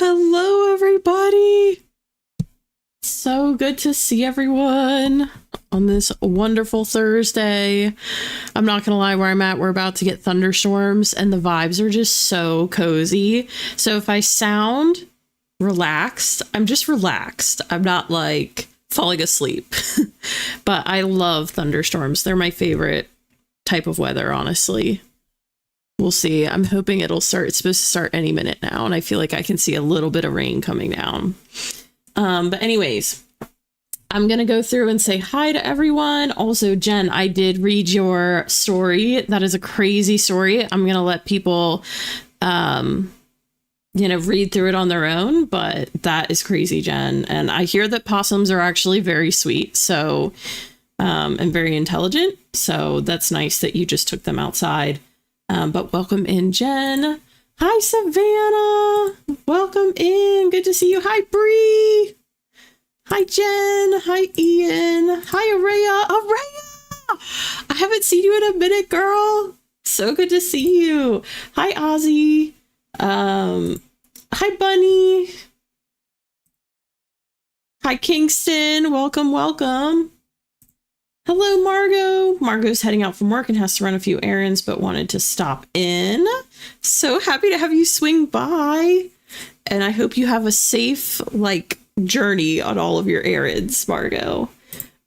Hello, everybody. So good to see everyone on this wonderful Thursday. I'm not gonna lie, where I'm at, we're about to get thunderstorms and the vibes are just so cozy. So if I sound relaxed, I'm just relaxed. I'm not like falling asleep. But I love thunderstorms. They're my favorite type of weather, honestly. We'll see. I'm hoping it's supposed to start any minute now, and I feel like I can see a little bit of rain coming down. But anyways, I'm going to go through and say hi to everyone. Also, Jen, I did read your story. That is a crazy story. I'm going to let people, read through it on their own, but that is crazy, Jen. And I hear that possums are actually very sweet, so, and very intelligent. So that's nice that you just took them outside. But welcome in, Jen. Hi, Savannah. Welcome in. Good to see you. Hi, Bree. Hi, Jen. Hi, Ian. Hi, Araya. Araya! I haven't seen you in a minute, girl. So good to see you. Hi, Ozzy. Hi, Bunny. Hi, Kingston. Welcome, welcome. Hello, Margot. Margot's heading out from work and has to run a few errands, but wanted to stop in. So happy to have you swing by. And I hope you have a safe, journey on all of your errands, Margot.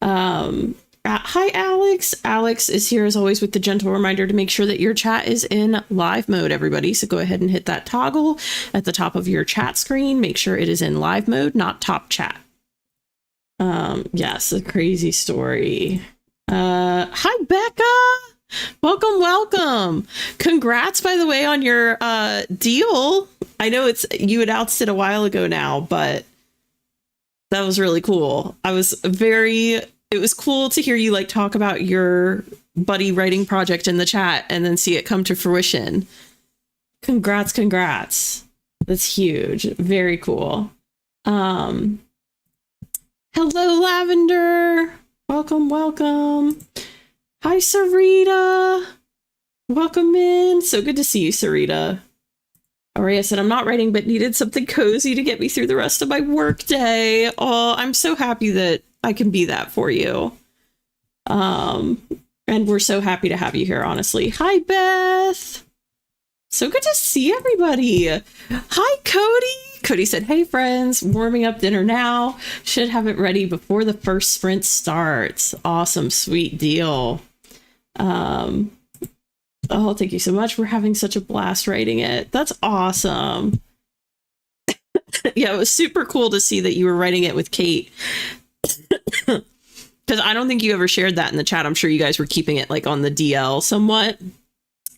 Hi, Alex. Alex is here as always with the gentle reminder to make sure that your chat is in live mode, everybody. So go ahead and hit that toggle at the top of your chat screen. Make sure it is in live mode, not top chat. Yes, a crazy story. Hi, Becca. Welcome, welcome. Congrats, by the way, on your deal. I know you announced it a while ago now, but that was really cool. It was cool to hear you talk about your buddy writing project in the chat and then see it come to fruition. Congrats. That's huge. Very cool. Hello, Lavender. Welcome. Hi, Sarita. Welcome in. So good to see you, Sarita. Araya said, I'm not writing, but needed something cozy to get me through the rest of my work day. Oh, I'm so happy that I can be that for you. And we're so happy to have you here, honestly. Hi, Beth. So good to see everybody. Hi, Cody. Cody said, hey, friends, warming up dinner now. Should have it ready before the first sprint starts. Awesome. Sweet deal. Oh, thank you so much. We're having such a blast writing it. That's awesome. Yeah, it was super cool to see that you were writing it with Kate. Because I don't think you ever shared that in the chat. I'm sure you guys were keeping it on the DL somewhat.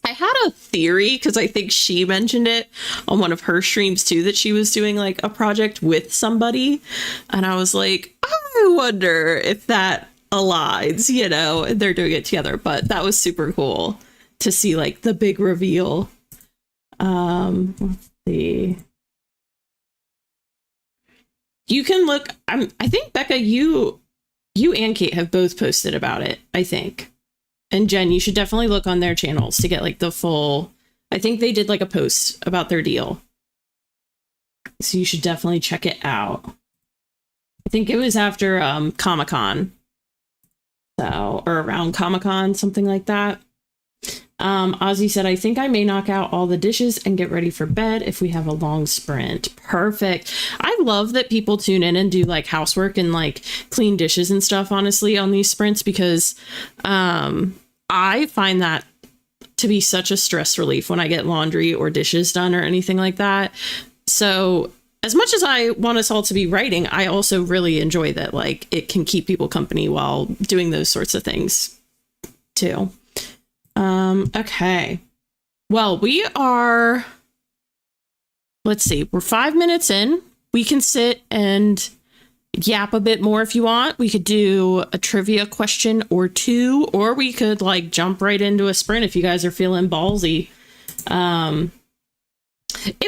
I had a theory because I think she mentioned it on one of her streams too, that she was doing a project with somebody. And I was like, I wonder if that aligns, and they're doing it together. But that was super cool to see the big reveal. Let's see. You can look, I think Becca, you and Kate have both posted about it, I think. And Jen, you should definitely look on their channels to get the full, I think they did a post about their deal. So you should definitely check it out. I think it was after Comic-Con. So, or around Comic-Con, something like that. Ozzy said, I think I may knock out all the dishes and get ready for bed if we have a long sprint. Perfect. I love that people tune in and do housework and clean dishes and stuff, honestly, on these sprints, because I find that to be such a stress relief when I get laundry or dishes done or anything like that. So as much as I want us all to be writing, I also really enjoy that it can keep people company while doing those sorts of things too. Okay. Well, we are, let's see, we're 5 minutes in. We can sit and yap a bit more if you want. We could do a trivia question or two, or we could jump right into a sprint if you guys are feeling ballsy. It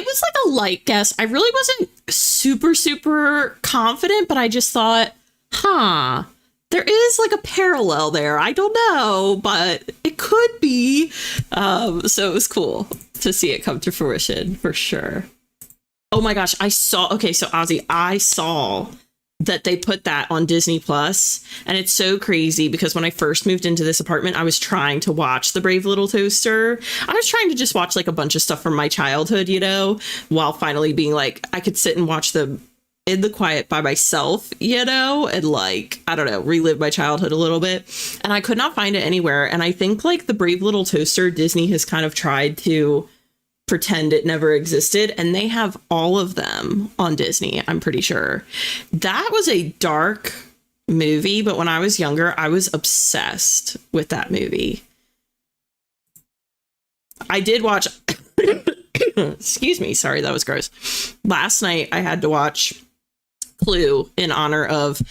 was a light guess. I really wasn't super confident, but I just thought, there is a parallel there. I don't know, but it could be. So it was cool to see it come to fruition for sure. Oh my gosh, okay, so Ozzy, I saw that they put that on Disney Plus, and it's so crazy because when I first moved into this apartment, I was trying to watch The Brave Little Toaster. I was trying to just watch like a bunch of stuff from my childhood, you know, while finally being like, I could sit and watch them in the quiet by myself, you know, and like, I don't know, relive my childhood a little bit. And I could not find it anywhere. And I think like The Brave Little Toaster, Disney has kind of tried to pretend it never existed, and they have all of them on Disney, I'm pretty sure. That was a dark movie, but when I was younger, I was obsessed with that movie. I did watch excuse me, sorry, that was gross. Last night I had to watch Clue in honor of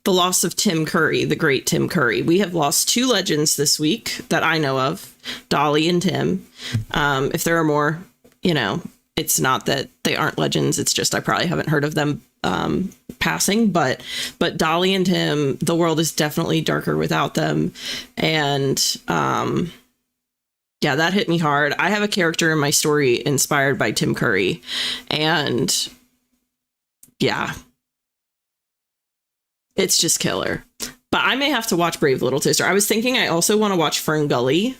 the loss of Tim Curry, the great Tim Curry. We have lost two legends this week that I know of, Dolly and Tim. If there are more, you know, it's not that they aren't legends. It's just I probably haven't heard of them passing. But Dolly and Tim, the world is definitely darker without them. And yeah, that hit me hard. I have a character in my story inspired by Tim Curry. And yeah, it's just killer. But I may have to watch Brave Little Toaster. I was thinking I also want to watch Fern Gully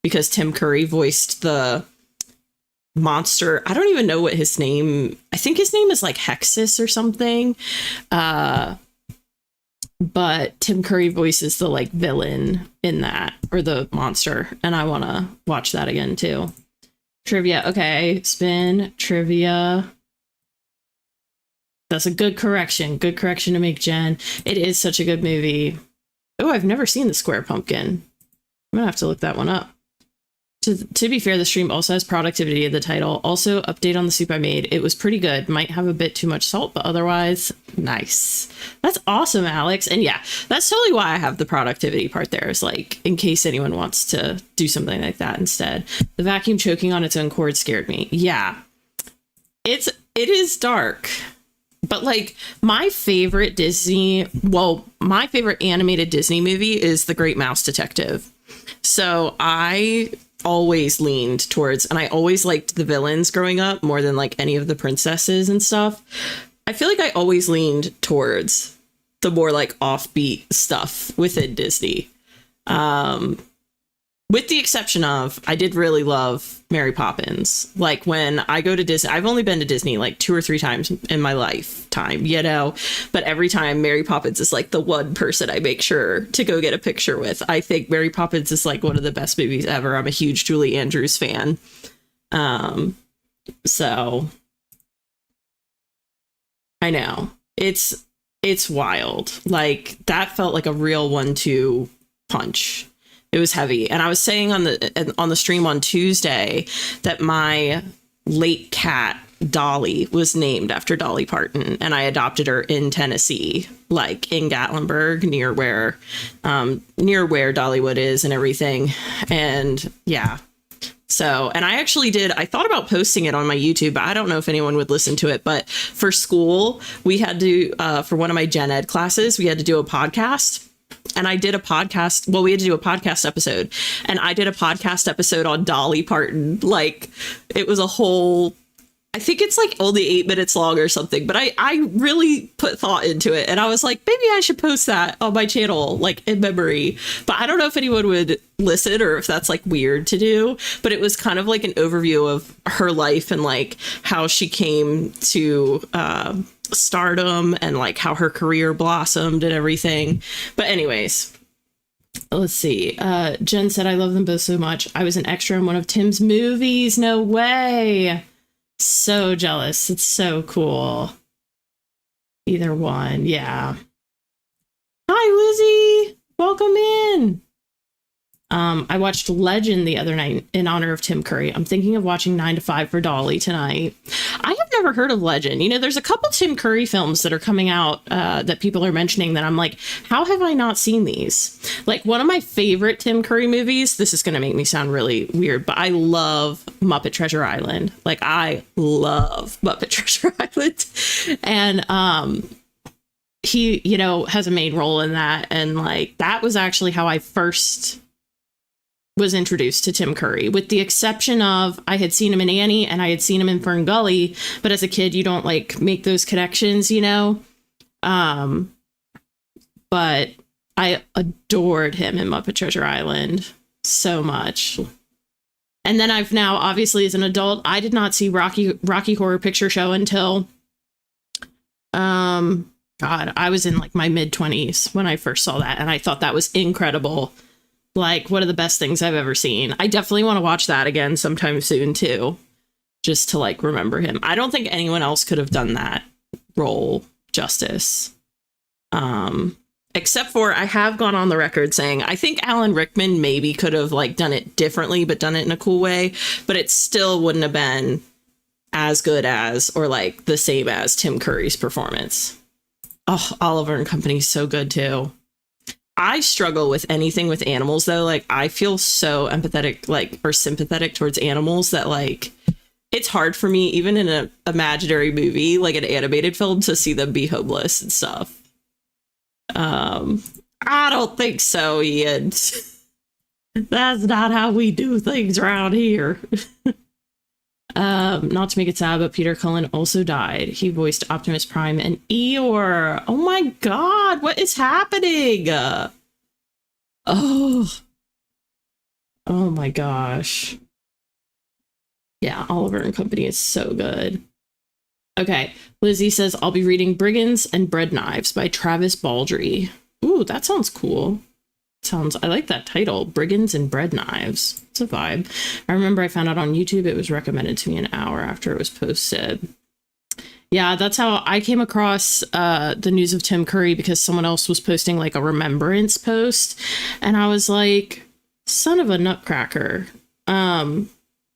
because Tim Curry voiced the monster. I don't even know what his name. I think his name is like Hexus or something. But Tim Curry voices the like villain in that, or the monster. And I want to watch that again too. Trivia. Okay. Spin trivia. That's a good correction. Good correction to make, Jen. It is such a good movie. Oh, I've never seen The Square Pumpkin. I'm going to have to look that one up. To be fair, the stream also has productivity in the title. Also, update on the soup I made. It was pretty good. Might have a bit too much salt, but otherwise, nice. That's awesome, Alex. And yeah, that's totally why I have the productivity part there. Is like, in case anyone wants to do something like that instead. The vacuum choking on its own cord scared me. Yeah. It is dark. But like my favorite my favorite animated Disney movie is The Great Mouse Detective. So I always leaned towards, and I always liked the villains growing up more than like any of the princesses and stuff. I feel like I always leaned towards the more like offbeat stuff within Disney. With the exception of, I did really love Mary Poppins. Like when I go to Disney, I've only been to Disney like 2 or 3 times in my lifetime, you know, but every time Mary Poppins is like the one person I make sure to go get a picture with. I think Mary Poppins is like one of the best movies ever. I'm a huge Julie Andrews fan. So I know it's wild. Like that felt like a real 1-2 punch. It was heavy. And I was saying on the stream on Tuesday that my late cat, Dolly, was named after Dolly Parton. And I adopted her in Tennessee, like in Gatlinburg, near where Dollywood is and everything. And yeah. So, and I thought about posting it on my YouTube, but I don't know if anyone would listen to it. But for school, we had to, for one of my gen ed classes, we had to do a podcast. And I did a podcast. Well, we had to do a podcast episode, and I did a podcast episode on Dolly Parton. Like it was a whole, I think it's like only 8 minutes long or something, but I really put thought into it. And I was like, maybe I should post that on my channel, like in memory, but I don't know if anyone would listen or if that's like weird to do, but it was kind of like an overview of her life and like how she came to, stardom and like how her career blossomed and everything. But anyways, let's see. Jen said, I love them both so much. I was an extra in one of Tim's movies. No way. So jealous. It's so cool. Either one. Yeah. Hi, Lizzie. Welcome in. I watched Legend the other night in honor of Tim Curry. I'm thinking of watching 9 to 5 for Dolly tonight. I have never heard of Legend. You know, there's a couple Tim Curry films that are coming out that people are mentioning that I'm like, how have I not seen these? Like one of my favorite Tim Curry movies, this is going to make me sound really weird, but I love Muppet Treasure Island. Like I love Muppet Treasure Island. And he, you know, has a main role in that. And like, that was actually how I first was introduced to Tim Curry, with the exception of I had seen him in Annie and I had seen him in Fern Gully, but as a kid you don't like make those connections, you know. But I adored him in Muppet Treasure Island so much. And then I've now, obviously as an adult, I did not see Rocky Horror Picture Show until God, I was in like my mid-20s when I first saw that, and I thought that was incredible. Like, one of the best things I've ever seen. I definitely want to watch that again sometime soon too, just to like remember him. I don't think anyone else could have done that role justice. Except for, I have gone on the record saying I think Alan Rickman maybe could have like done it differently, but done it in a cool way, but it still wouldn't have been as good as, or like the same as, Tim Curry's performance. Oh, Oliver and Company is so good too. I struggle with anything with animals though. Like, I feel so empathetic, like, or sympathetic towards animals that like, it's hard for me, even in an imaginary movie, like an animated film, to see them be homeless and stuff. I don't think so, Ian. That's not how we do things around here. Not to make it sad, but Peter Cullen also died. He voiced Optimus Prime and Eeyore. Oh my god, what is happening? Oh my gosh. Yeah, Oliver and Company is so good. Okay, Lizzie says, I'll be reading Brigands and Bread Knives by Travis Baldry. Ooh, that sounds cool. I like that title, Brigands and Bread Knives. It's a vibe. I remember I found out on YouTube it was recommended to me an hour after it was posted. Yeah, that's how I came across the news of Tim Curry, because someone else was posting like a remembrance post, and I was like, son of a nutcracker.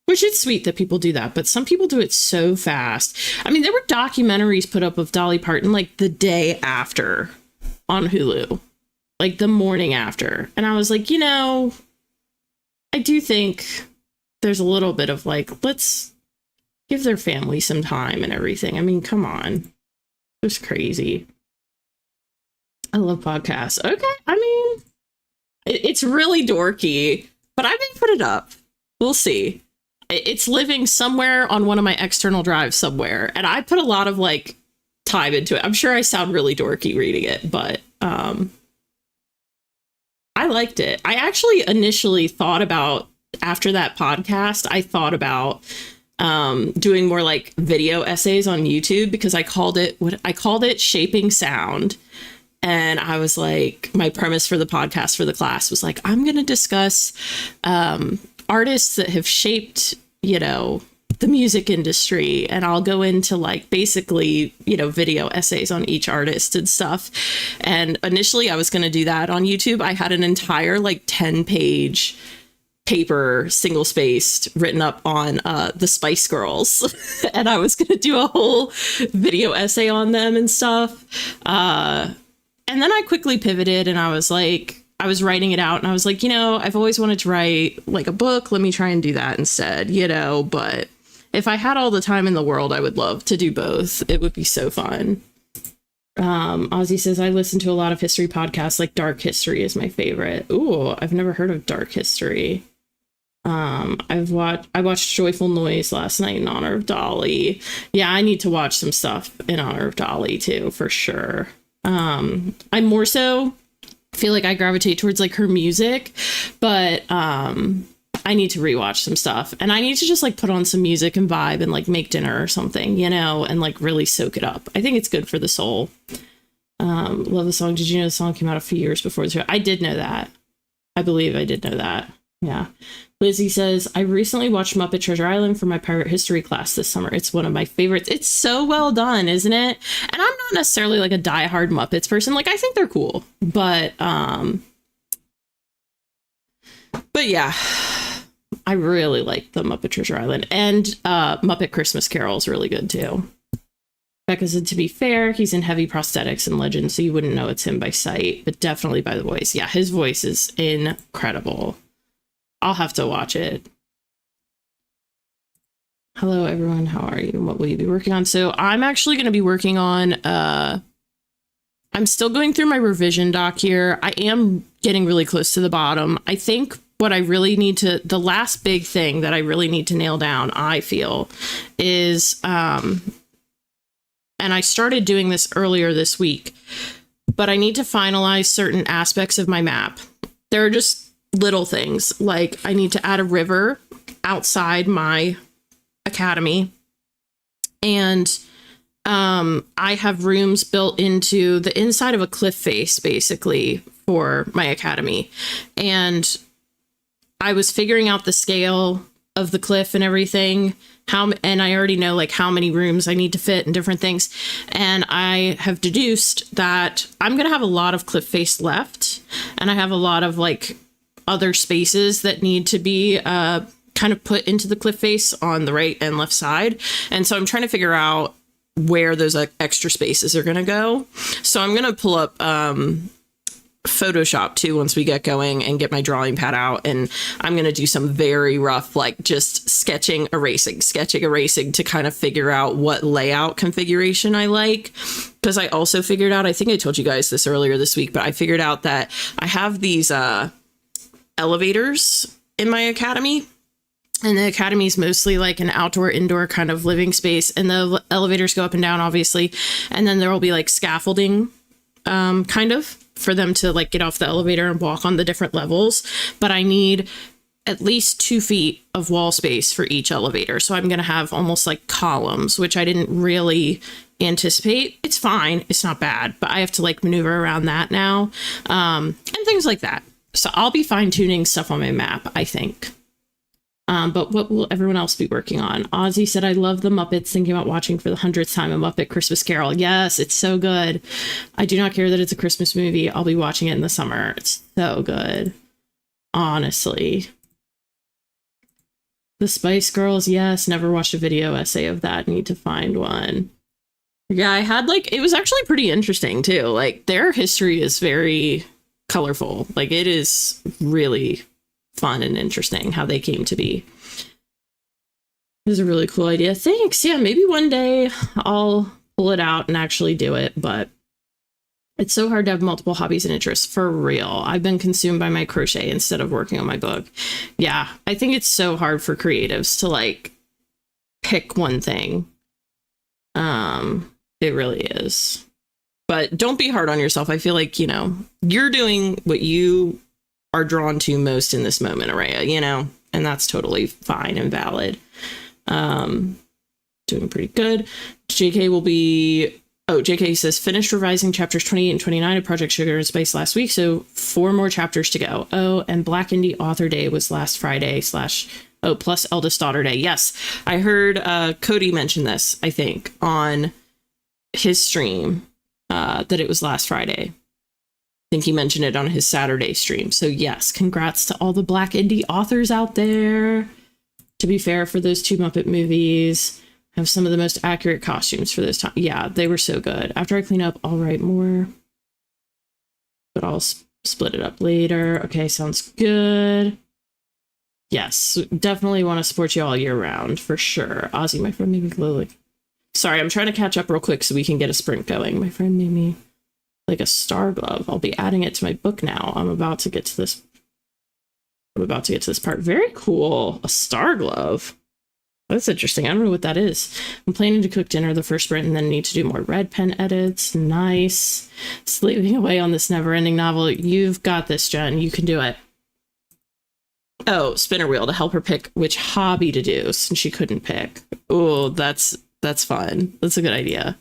Which is sweet that people do that, but some people do it so fast. I mean, there were documentaries put up of Dolly Parton like the day after on Hulu, like the morning after. And I was like, you know, I do think there's a little bit of like, let's give their family some time and everything. I mean, come on. It's crazy. I love podcasts. Okay. I mean, it's really dorky, but I may put it up. We'll see. It's living somewhere on one of my external drives somewhere, and I put a lot of like time into it. I'm sure I sound really dorky reading it, but I liked it. I actually initially thought about, after that podcast, I thought about doing more like video essays on YouTube, because I called it Shaping Sound. And I was like, my premise for the podcast for the class was like, I'm going to discuss artists that have shaped, you know, the music industry, and I'll go into like basically, you know, video essays on each artist and stuff. And initially I was going to do that on YouTube. I had an entire like 10-page paper, single spaced, written up on the Spice Girls, and I was going to do a whole video essay on them and stuff. And then I quickly pivoted, and I was like, I was writing it out, and I was like, you know, I've always wanted to write like a book. Let me try and do that instead, you know, but if I had all the time in the world, I would love to do both. It would be so fun. Ozzy says, I listen to a lot of history podcasts, like Dark History is my favorite. Ooh, I've never heard of Dark History. I watched Joyful Noise last night in honor of Dolly. Yeah, I need to watch some stuff in honor of Dolly too, for sure. I more so feel like I gravitate towards like her music, but I need to rewatch some stuff, and I need to just like put on some music and vibe and like make dinner or something, you know, and like really soak it up. I think it's good for the soul. Love the song. Did you know the song came out a few years before the show? I did know that. I believe I did know that. Yeah. Lizzie says, I recently watched Muppet Treasure Island for my pirate history class this summer. It's one of my favorites. It's so well done, isn't it? And I'm not necessarily like a diehard Muppets person. Like, I think they're cool, but yeah, I really like the Muppet Treasure Island, and Muppet Christmas Carol is really good too. Becca said, to be fair, he's in heavy prosthetics and Legend, so you wouldn't know it's him by sight, but definitely by the voice. Yeah, his voice is incredible. I'll have to watch it. Hello, everyone. How are you? What will you be working on? So I'm actually going to be working on, I'm still going through my revision doc here. I am getting really close to the bottom. I think what I really need to, the last big thing that I really need to nail down, I feel, is, and I started doing this earlier this week, but I need to finalize certain aspects of my map. There are just little things, like I need to add a river outside my academy, and I have rooms built into the inside of a cliff face, basically, for my academy. And I was figuring out the scale of the cliff and everything, and I already know like how many rooms I need to fit and different things. And I have deduced that I'm going to have a lot of cliff face left, and I have a lot of like other spaces that need to be kind of put into the cliff face on the right and left side. And so I'm trying to figure out where those extra spaces are going to go. So I'm going to pull up Photoshop too once we get going and get my drawing pad out, and I'm going to do some very rough, like just sketching, erasing to kind of figure out what layout configuration I like. Because I also figured out, I think I told you guys this earlier this week, but I figured out that I have these elevators in my academy. And the academy is mostly like an outdoor, indoor kind of living space. And the elevators go up and down, obviously. And then there will be like scaffolding, kind of, for them to like get off the elevator and walk on the different levels. But I need at least 2 feet of wall space for each elevator. So I'm going to have almost like columns, which I didn't really anticipate. It's fine. It's not bad. But I have to like maneuver around that now, and things like that. So I'll be fine tuning stuff on my map, I think. But what will everyone else be working on? Ozzy said, I love the Muppets, thinking about watching for the 100th time a Muppet Christmas Carol. Yes, it's so good. I do not care that it's a Christmas movie. I'll be watching it in the summer. It's so good. Honestly. The Spice Girls, yes. Never watched a video essay of that. Need to find one. Yeah, I had like, it was actually pretty interesting too. Like their history is very colorful. Like it is really fun and interesting how they came to be. It was a really cool idea. Thanks. Yeah, maybe one day I'll pull it out and actually do it, but it's so hard to have multiple hobbies and interests, for real. I've been consumed by my crochet instead of working on my book. Yeah, I think it's so hard for creatives to like pick one thing. It really is. But don't be hard on yourself. I feel like, you know, you're doing what you are drawn to most in this moment, Araya, you know, and that's totally fine and valid. Doing pretty good. JK will be, JK says, finished revising chapters 28 and 29 of Project Sugar and Spice last week, so 4 more chapters to go. Oh, and Black Indie Author Day was last Friday / plus Eldest Daughter Day. Yes, I heard Cody mention this, I think, on his stream, that it was last Friday. I think he mentioned it on his Saturday stream. So yes, congrats to all the Black indie authors out there. To be fair, for those 2 Muppet movies, have some of the most accurate costumes for those times. Yeah, they were so good. After I clean up, I'll write more, but I'll split it up later. Okay, sounds good. Yes, definitely want to support you all year round, for sure. Ozzy, my friend, made me Lily. Sorry, I'm trying to catch up real quick so we can get a sprint going. My friend made me like a star glove. I'll be adding it to my book now. I'm about to get to this part. Very cool. A star glove. That's interesting. I don't know what that is. I'm planning to cook dinner the first sprint and then need to do more red pen edits. Nice. Slaving away on this never-ending novel. You've got this, Jen. You can do it. Oh, spinner wheel to help her pick which hobby to do since she couldn't pick. Oh, that's fun. That's a good idea.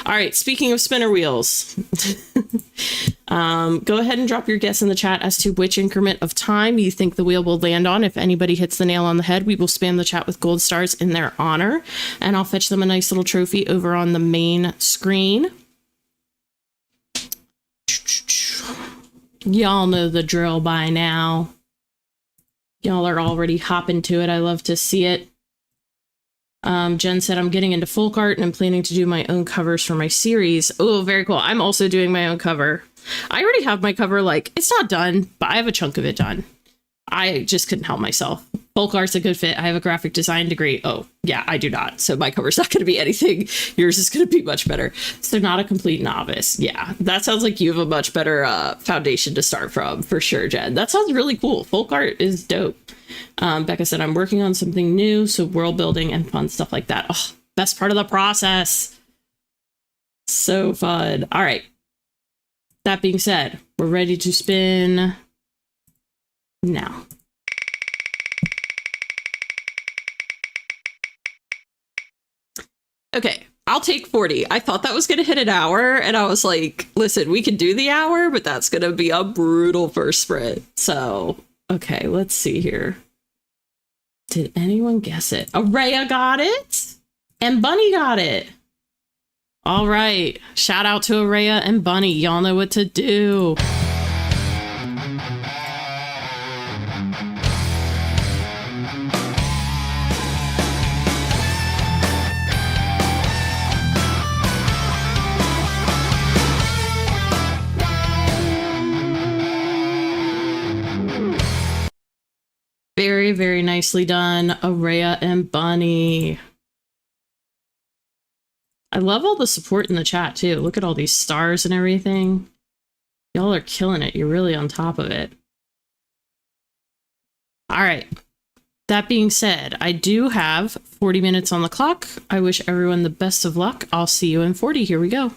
All right. Speaking of spinner wheels, go ahead and drop your guess in the chat as to which increment of time you think the wheel will land on. If anybody hits the nail on the head, we will spam the chat with gold stars in their honor, and I'll fetch them a nice little trophy over on the main screen. Y'all know the drill by now. Y'all are already hopping to it. I love to see it. Jen said, I'm getting into folk art and I'm planning to do my own covers for my series. Oh, very cool. I'm also doing my own cover. I already have my cover, like, it's not done, but I have a chunk of it done. I just couldn't help myself. Folk art's a good fit. I have a graphic design degree. Oh, yeah, I do not. So my cover's not going to be anything. Yours is going to be much better. So not a complete novice. Yeah, that sounds like you have a much better foundation to start from, for sure, Jen. That sounds really cool. Folk art is dope. Becca said, I'm working on something new. So world building and fun stuff like that. Oh, best part of the process. So fun. All right. That being said, we're ready to spin now. Okay, I'll take 40. I thought that was going to hit an hour, and I was like, listen, we can do the hour, but that's going to be a brutal first sprint. So, okay, let's see here. Did anyone guess it? Araya got it, and Bunny got it. All right, shout out to Araya and Bunny. Y'all know what to do. Very, very nicely done, Araya and Bunny. I love all the support in the chat, too. Look at all these stars and everything. Y'all are killing it. You're really on top of it. All right. That being said, I do have 40 minutes on the clock. I wish everyone the best of luck. I'll see you in 40. Here we go.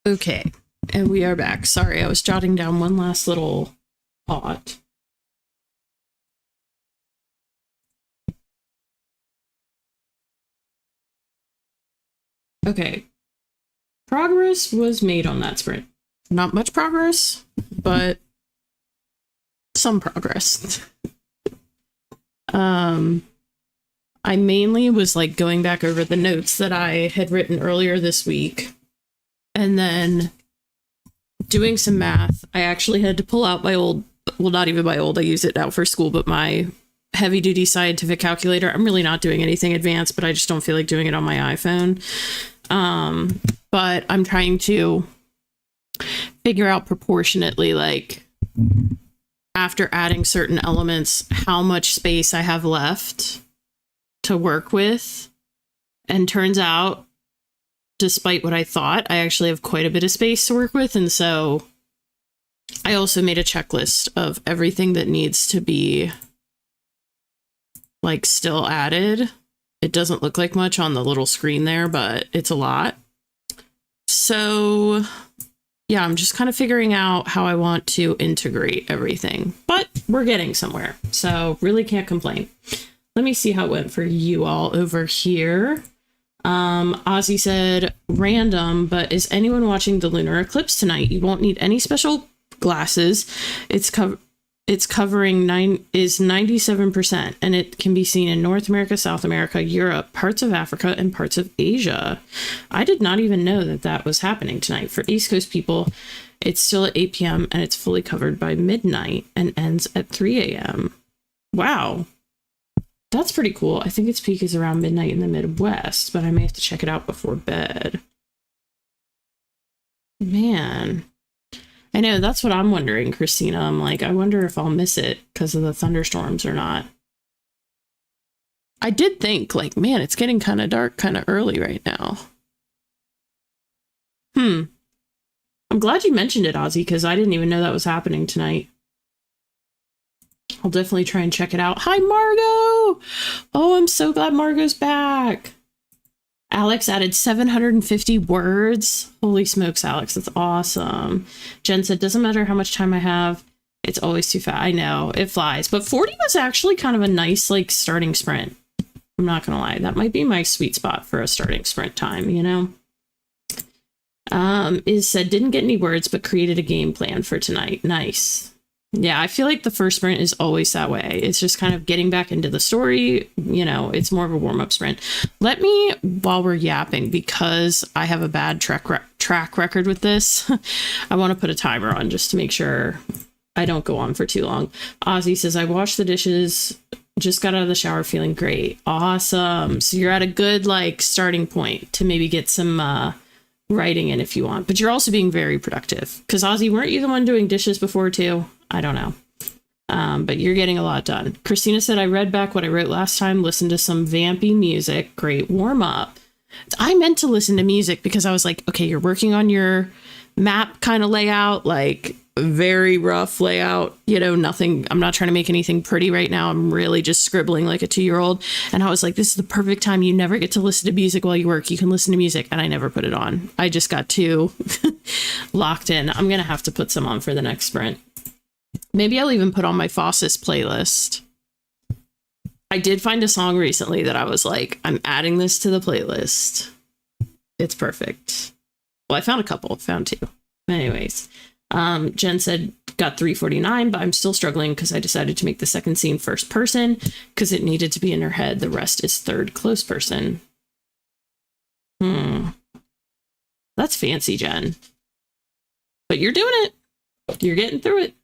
Okay, and we are back. Sorry, I was jotting down one last little thought. Okay. Progress was made on that sprint. Not much progress, but some progress. I mainly was like going back over the notes that I had written earlier this week and then doing some math. I actually had to pull out my old, well, not even my old, I use it now for school, but my heavy duty scientific calculator. I'm really not doing anything advanced, but I just don't feel like doing it on my iPhone. But I'm trying to figure out proportionately, like after adding certain elements, how much space I have left to work with. And turns out, despite what I thought, I actually have quite a bit of space to work with. And so I also made a checklist of everything that needs to be like still added. It doesn't look like much on the little screen there, but it's a lot. So yeah, I'm just kind of figuring out how I want to integrate everything, but we're getting somewhere. So really can't complain. Let me see how it went for you all over here. Ozzy said random, but is anyone watching the lunar eclipse tonight? You won't need any special glasses. It's covering 97%, and it can be seen in North America, South America, Europe, parts of Africa, and parts of Asia. I did not even know that that was happening tonight. For East Coast people, it's still at 8 p.m. and it's fully covered by midnight and ends at 3 a.m. Wow. That's pretty cool. I think its peak is around midnight in the Midwest, but I may have to check it out before bed. Man. I know, that's what I'm wondering, Christina. I'm like, I wonder if I'll miss it because of the thunderstorms or not. I did think, like, man, it's getting kind of dark kind of early right now. I'm glad you mentioned it, Ozzy, because I didn't even know that was happening tonight. I'll definitely try and check it out. Hi, Margot! Oh, I'm so glad Margot's back. Alex added 750 words. Holy smokes, Alex, that's awesome. Jen said, doesn't matter how much time I have, it's always too fast. I know, it flies. But 40 was actually kind of a nice, like, starting sprint. I'm not gonna lie, that might be my sweet spot for a starting sprint time, you know? Is said, didn't get any words, but created a game plan for tonight. Nice. Yeah, I feel like the first sprint is always that way. It's just kind of getting back into the story. You know, it's more of a warm-up sprint. Let me, while we're yapping, because I have a bad track record with this, I want to put a timer on just to make sure I don't go on for too long. Ozzy says, I washed the dishes, just got out of the shower feeling great. Awesome. So you're at a good, like, starting point to maybe get some writing in if you want. But you're also being very productive. Because, Ozzy, weren't you the one doing dishes before, too? I don't know. But you're getting a lot done. Christina said, I read back what I wrote last time, listened to some vampy music. Great warm up. I meant to listen to music because I was like, okay, you're working on your map kind of layout, like very rough layout, you know, nothing. I'm not trying to make anything pretty right now. I'm really just scribbling like a 2-year-old. And I was like, this is the perfect time. You never get to listen to music while you work. You can listen to music. And I never put it on. I just got too locked in. I'm going to have to put some on for the next sprint. Maybe I'll even put on my Fossus playlist. I did find a song recently that I was like, I'm adding this to the playlist. It's perfect. Well, I found a couple, found 2. Anyways, Jen said, got 349, but I'm still struggling because I decided to make the second scene first person because it needed to be in her head. The rest is third close person. That's fancy, Jen. But you're doing it. You're getting through it.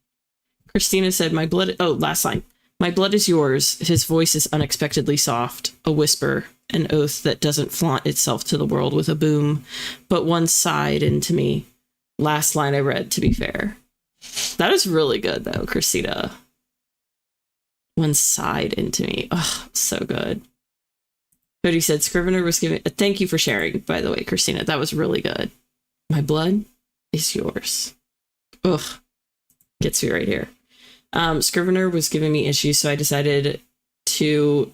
Christina said, my blood, oh, last line. My blood is yours. His voice is unexpectedly soft, a whisper, an oath that doesn't flaunt itself to the world with a boom, but one sighed into me. Last line I read, to be fair. That is really good, though, Christina. One sighed into me. Oh, so good. Cody said, Scrivener was giving, thank you for sharing, by the way, Christina. That was really good. My blood is yours. Ugh. Gets me right here. Scrivener was giving me issues, so I decided to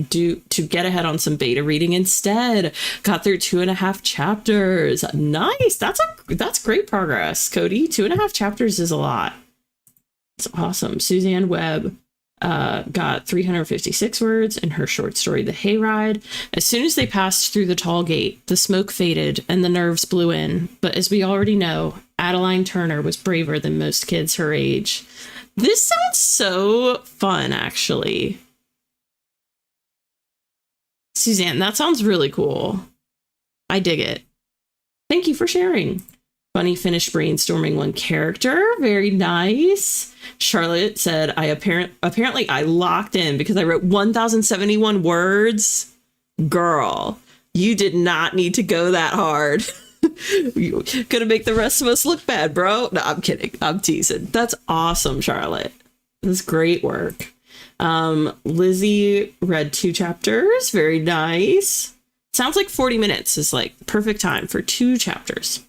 get ahead on some beta reading instead. Got through 2.5 chapters. Nice. That's great progress, Cody. 2.5 chapters is a lot. It's awesome. Suzanne Webb got 356 words in her short story, The Hayride. As soon as they passed through the tall gate, the smoke faded and the nerves blew in. But as we already know, Adeline Turner was braver than most kids her age. This sounds so fun, actually. Suzanne, that sounds really cool. I dig it. Thank you for sharing. Bunny finished brainstorming one character. Very nice. Charlotte said, apparently I locked in because I wrote 1,071 words. Girl, you did not need to go that hard. You're gonna make the rest of us look bad, bro. No, I'm kidding. I'm teasing. That's awesome, Charlotte. That's great work. Lizzie read 2 chapters. Very nice. Sounds like 40 minutes is like perfect time for 2 chapters.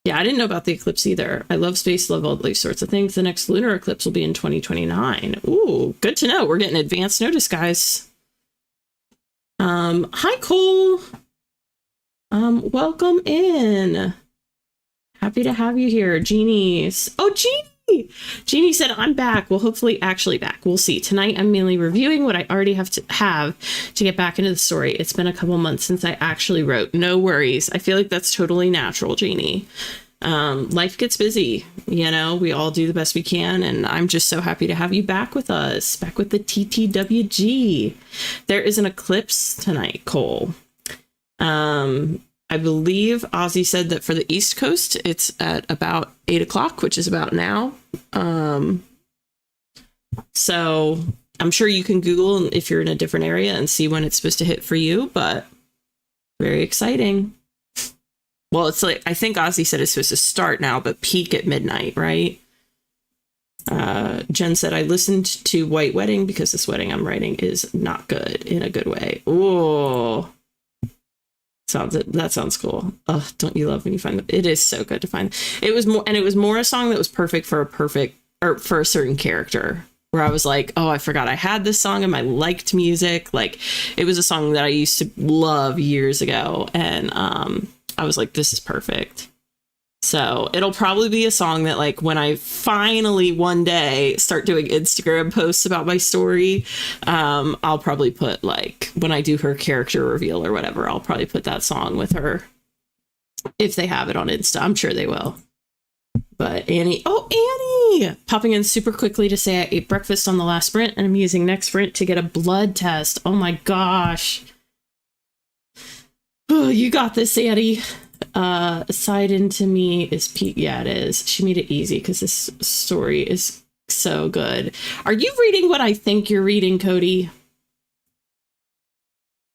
Yeah, I didn't know about the eclipse either. I love space, love all these sorts of things. The next lunar eclipse will be in 2029. Ooh, good to know. We're getting advance notice, guys. Hi, Cole. Welcome in. Happy to have you here. Jeannie's. Oh, Jeannie. Jeannie said, I'm back. Well, hopefully actually back. We'll see. Tonight, I'm mainly reviewing what I already have to get back into the story. It's been a couple months since I actually wrote. No worries. I feel like that's totally natural, Jeannie. Life gets busy. You know, we all do the best we can. And I'm just so happy to have you back with us, back with the TTWG. There is an eclipse tonight, Cole. I believe Ozzy said that for the East Coast, it's at about 8 o'clock, which is about now. So I'm sure you can Google if you're in a different area and see when it's supposed to hit for you, but very exciting. Well, it's like, I think Ozzy said it's supposed to start now, but peak at midnight, right? Jen said, I listened to White Wedding because this wedding I'm writing is not good in a good way. Ooh. That sounds cool. Oh, don't you love when you find them? It is so good to find. It was more a song that was perfect for a certain character, where I was like, oh, I forgot I had this song and I liked music. Like, it was a song that I used to love years ago, and I was like, this is perfect. So it'll probably be a song that, like, when I finally one day start doing Instagram posts about my story, I'll probably put, like, when I do her character reveal or whatever, I'll probably put that song with her if they have it on Insta. I'm sure they will. But Annie, popping in super quickly to say I ate breakfast on the last sprint and I'm using next sprint to get a blood test. Oh my gosh. Oh, you got this, Annie. Side into me is Pete. Yeah, it is. She made it easy because this story is so good. Are you reading what I think you're reading, Cody?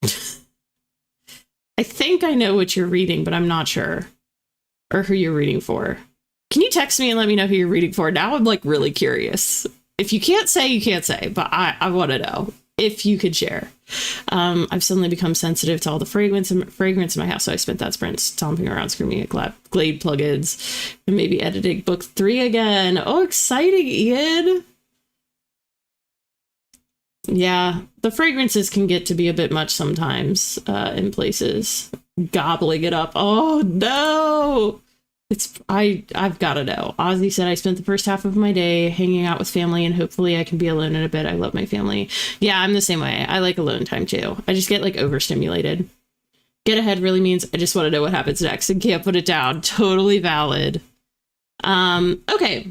I think I know what you're reading, but I'm not sure. Or who you're reading for. Can you text me and let me know who you're reading for? Now I'm, like, really curious. If you can't say, you can't say, but I want to know if you could share. I've suddenly become sensitive to all the fragrance in my house, so I spent that sprint stomping around screaming at Glade plugins and maybe editing book 3 again. Oh, exciting, Ian! Yeah, the fragrances can get to be a bit much sometimes in places. Gobbling it up. Oh, no! I've got to know. Ozzy said, I spent the first half of my day hanging out with family and hopefully I can be alone in a bit. I love my family. Yeah, I'm the same way. I like alone time too. I just get, like, overstimulated. Get ahead really means I just want to know what happens next and can't put it down. Totally valid. Okay.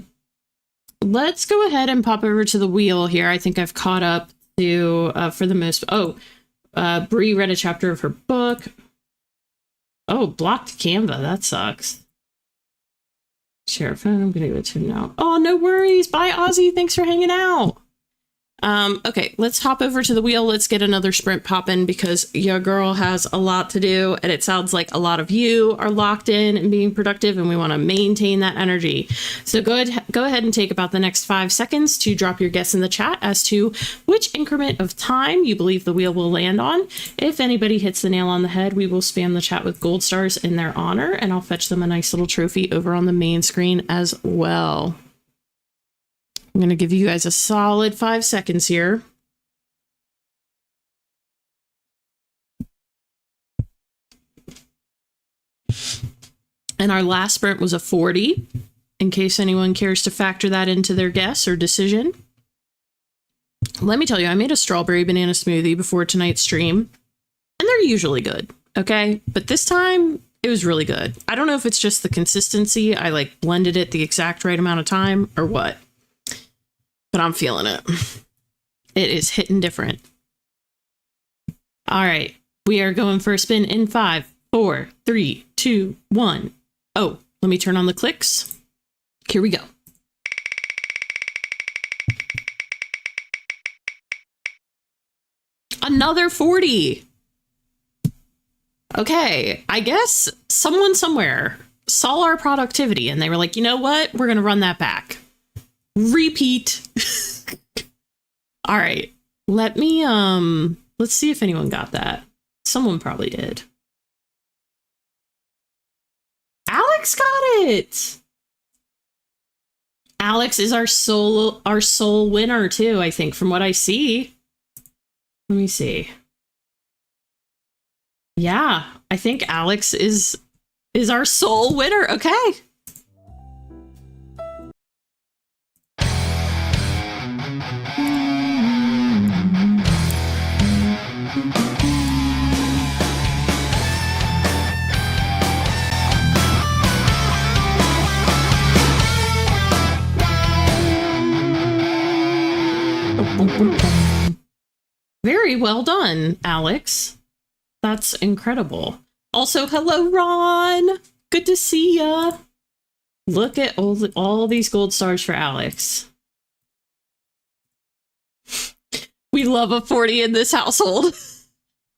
Let's go ahead and pop over to the wheel here. I think I've caught up to, for the most, Bree read a chapter of her book. Oh, blocked Canva. That sucks. Share phone. I'm gonna give it to him now. Oh, no worries. Bye, Ozzy. Thanks for hanging out. Okay, let's hop over to the wheel. Let's get another sprint popping because your girl has a lot to do, and it sounds like a lot of you are locked in and being productive, and we want to maintain that energy. So go ahead and take about the next 5 seconds to drop your guess in the chat as to which increment of time you believe the wheel will land on. If anybody hits the nail on the head, we will spam the chat with gold stars in their honor, and I'll fetch them a nice little trophy over on the main screen as well. I'm going to give you guys a solid 5 seconds here. And our last sprint was a 40, in case anyone cares to factor that into their guess or decision. Let me tell you, I made a strawberry banana smoothie before tonight's stream, and they're usually good, okay? But this time, it was really good. I don't know if it's just the consistency. I like blended it the exact right amount of time or what, but I'm feeling it. It is hitting different. All right, we are going for a spin in 5, 4, 3, 2, 1. Oh, let me turn on the clicks. Here we go. Another 40. Okay, I guess someone somewhere saw our productivity and they were like, you know what? We're going to run that back. Repeat. All right, let me, let's see if anyone got that. Someone probably did. Alex got it. Alex is our sole winner too, I think, from what I see. Let me see. Yeah, I think Alex is our sole winner. Okay. Very well done, Alex. That's incredible. Also, hello, Ron. Good to see ya. Look at all these gold stars for Alex. We love a 40 in this household.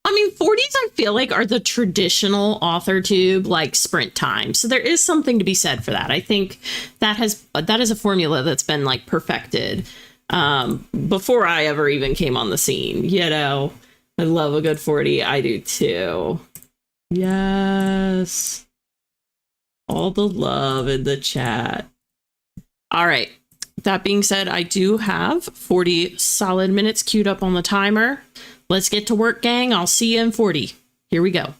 I mean, 40s, I feel like, are the traditional authortube, like, sprint time. So there is something to be said for that. I think that is a formula that's been, like, perfected before I ever even came on the scene. You know, I love a good 40. I do, too. Yes. All the love in the chat. All right. That being said, I do have 40 solid minutes queued up on the timer. Let's get to work, gang. I'll see you in 40. Here we go.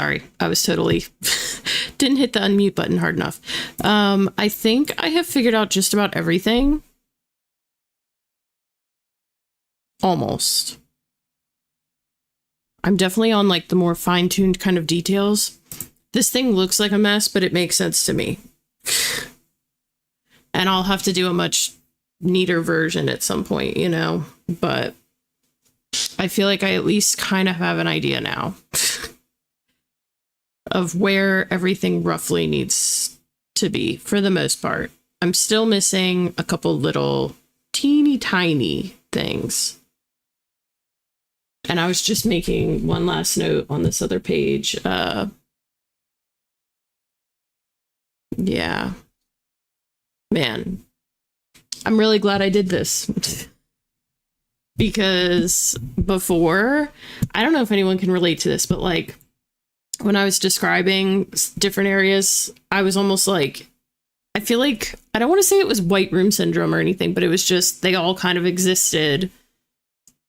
sorry. I was totally didn't hit the unmute button hard enough. I think I have figured out just about everything. Almost. I'm definitely on like the more fine-tuned kind of details. This thing looks like a mess, but it makes sense to me. And I'll have to do a much neater version at some point, you know, but I feel like I at least kind of have an idea now of where everything roughly needs to be for the most part. I'm still missing a couple little teeny tiny things. And I was just making one last note on this other page. Yeah. Man, I'm really glad I did this. Because before, I don't know if anyone can relate to this, but like when I was describing different areas, I was almost like, I feel like, I don't want to say it was white room syndrome or anything, but it was just, they all kind of existed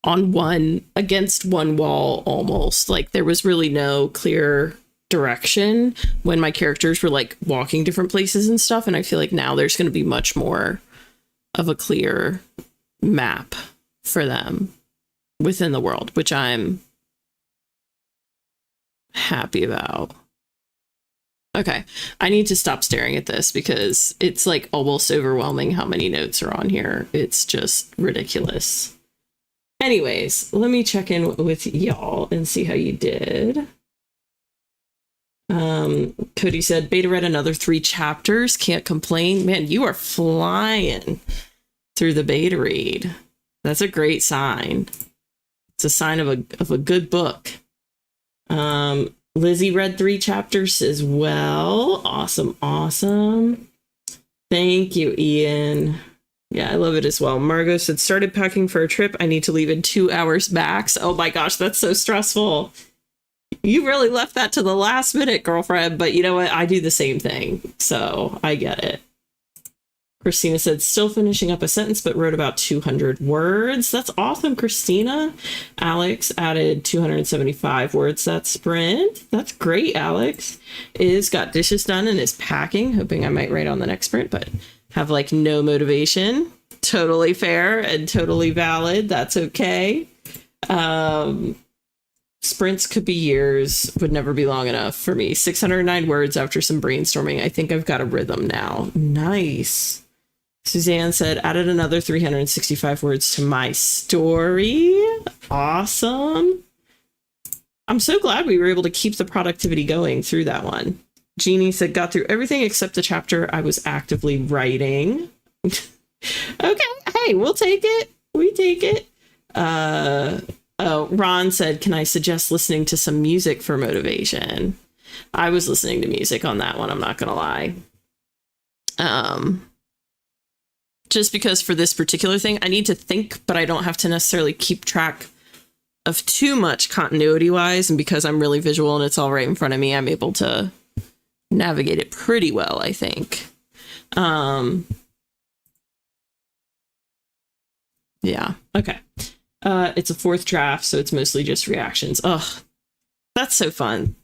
on against one wall almost. Like there was really no clear direction when my characters were like walking different places and stuff. And I feel like now there's going to be much more of a clear map for them within the world, which I'm happy about. Okay, I need to stop staring at this because it's like almost overwhelming how many notes are on here. It's just ridiculous. Anyways, let me check in with y'all and see how you did. Cody said, beta read another 3 chapters. Can't complain. Man, you are flying through the beta read. That's a great sign. It's a sign of a good book. Lizzie read 3 chapters as well. Awesome, awesome. Thank you, Ian. Yeah, I love it as well. Margot said, started packing for a trip. I need to leave in 2 hours max. Oh my gosh, that's so stressful. You really left that to the last minute, girlfriend. But you know what? I do the same thing. So I get it. Christina said, still finishing up a sentence, but wrote about 200 words. That's awesome, Christina. Alex added 275 words that sprint. That's great, Alex. Is got dishes done and is packing. Hoping I might write on the next sprint, but have like no motivation. Totally fair and totally valid. That's okay. Sprints could be years, would never be long enough for me. 609 words after some brainstorming. I think I've got a rhythm now. Nice. Suzanne said, added another 365 words to my story. Awesome. I'm so glad we were able to keep the productivity going through that one. Jeannie said, got through everything except the chapter I was actively writing. Okay, hey, we'll take it. We take it. Oh, Ron said, can I suggest listening to some music for motivation? I was listening to music on that one, I'm not gonna lie. Just because for this particular thing, I need to think, but I don't have to necessarily keep track of too much continuity wise. And because I'm really visual and it's all right in front of me, I'm able to navigate it pretty well, I think. Yeah, okay. It's a 4th draft, so it's mostly just reactions. Ugh, that's so fun.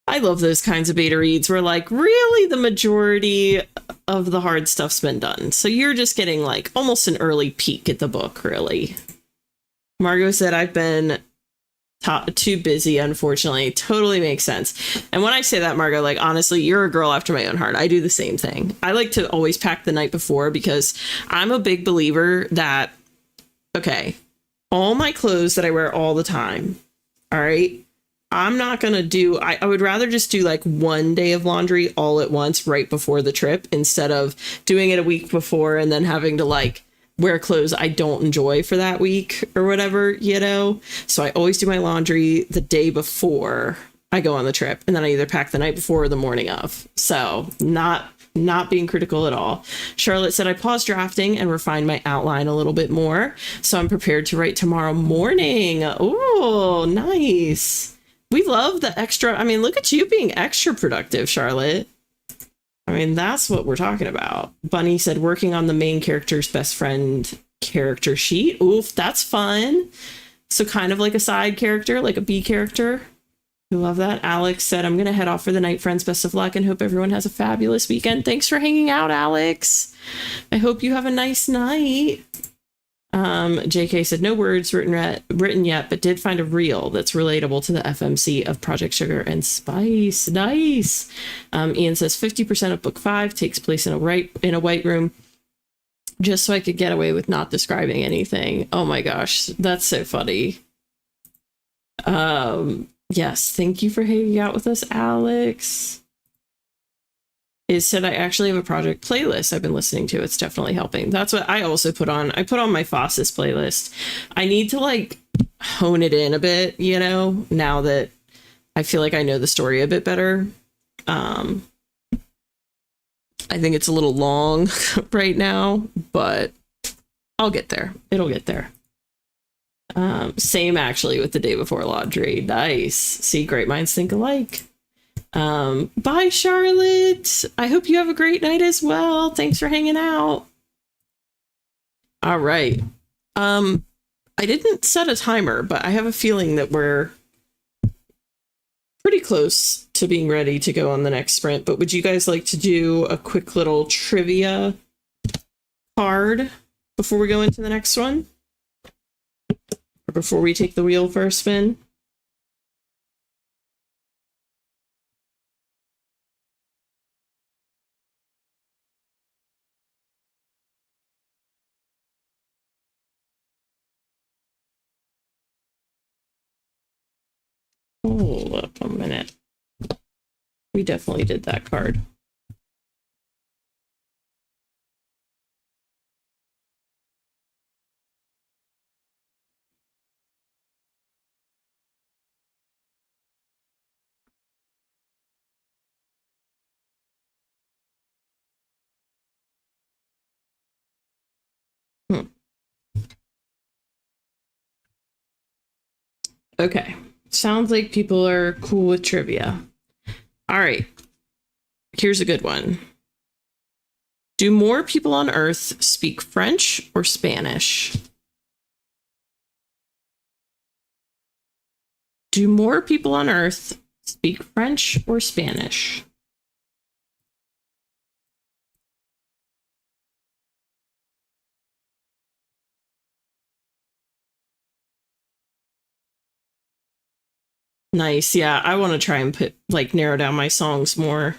I love those kinds of beta reads where like really the majority of the hard stuff's been done. So you're just getting like almost an early peek at the book, really. Margot said, I've been too busy, unfortunately. Totally makes sense. And when I say that, Margot, like honestly, you're a girl after my own heart. I do the same thing. I like to always pack the night before because I'm a big believer that, okay, all my clothes that I wear all the time, all right, I'm not going to do, I would rather just do like one day of laundry all at once right before the trip instead of doing it a week before and then having to like wear clothes I don't enjoy for that week or whatever, you know? So I always do my laundry the day before I go on the trip. And then I either pack the night before or the morning of. So not being critical at all. Charlotte said, I paused drafting and refined my outline a little bit more. So I'm prepared to write tomorrow morning. Oh, nice. We love the extra. I mean, look at you being extra productive, Charlotte. I mean, that's what we're talking about. Bunny said, working on the main character's best friend character sheet. Oof, that's fun. So kind of like a side character, like a B character. I love that. Alex said, I'm going to head off for the night, friends. Best of luck and hope everyone has a fabulous weekend. Thanks for hanging out, Alex. I hope you have a nice night. JK said, no words written yet, but did find a reel that's relatable to the FMC of Project Sugar and Spice. Nice. Ian says 50% of book 5 takes place in a white room, just so I could get away with not describing anything. Oh my gosh, that's so funny. Yes, thank you for hanging out with us, Alex. It said I actually have a project playlist I've been listening to. It's definitely helping. That's what I also put on. I put on my Fossus playlist. I need to like hone it in a bit, you know, now that I feel like I know the story a bit better. I think it's a little long right now, but I'll get there. It'll get there. Same actually with The Day Before Laundry. Nice. See, great minds think alike. Bye, Charlotte. I hope you have a great night as well. Thanks for hanging out. All right. I didn't set a timer, but I have a feeling that we're pretty close to being ready to go on the next sprint. But would you guys like to do a quick little trivia card before we go into the next one? Or before we take the wheel for a spin? Hold up a minute. We definitely did that card. Okay. Sounds like people are cool with trivia. All right. Here's a good one. Do more people on Earth speak French or Spanish? Do more people on Earth speak French or Spanish? Nice. Yeah, I want to try and narrow down my songs more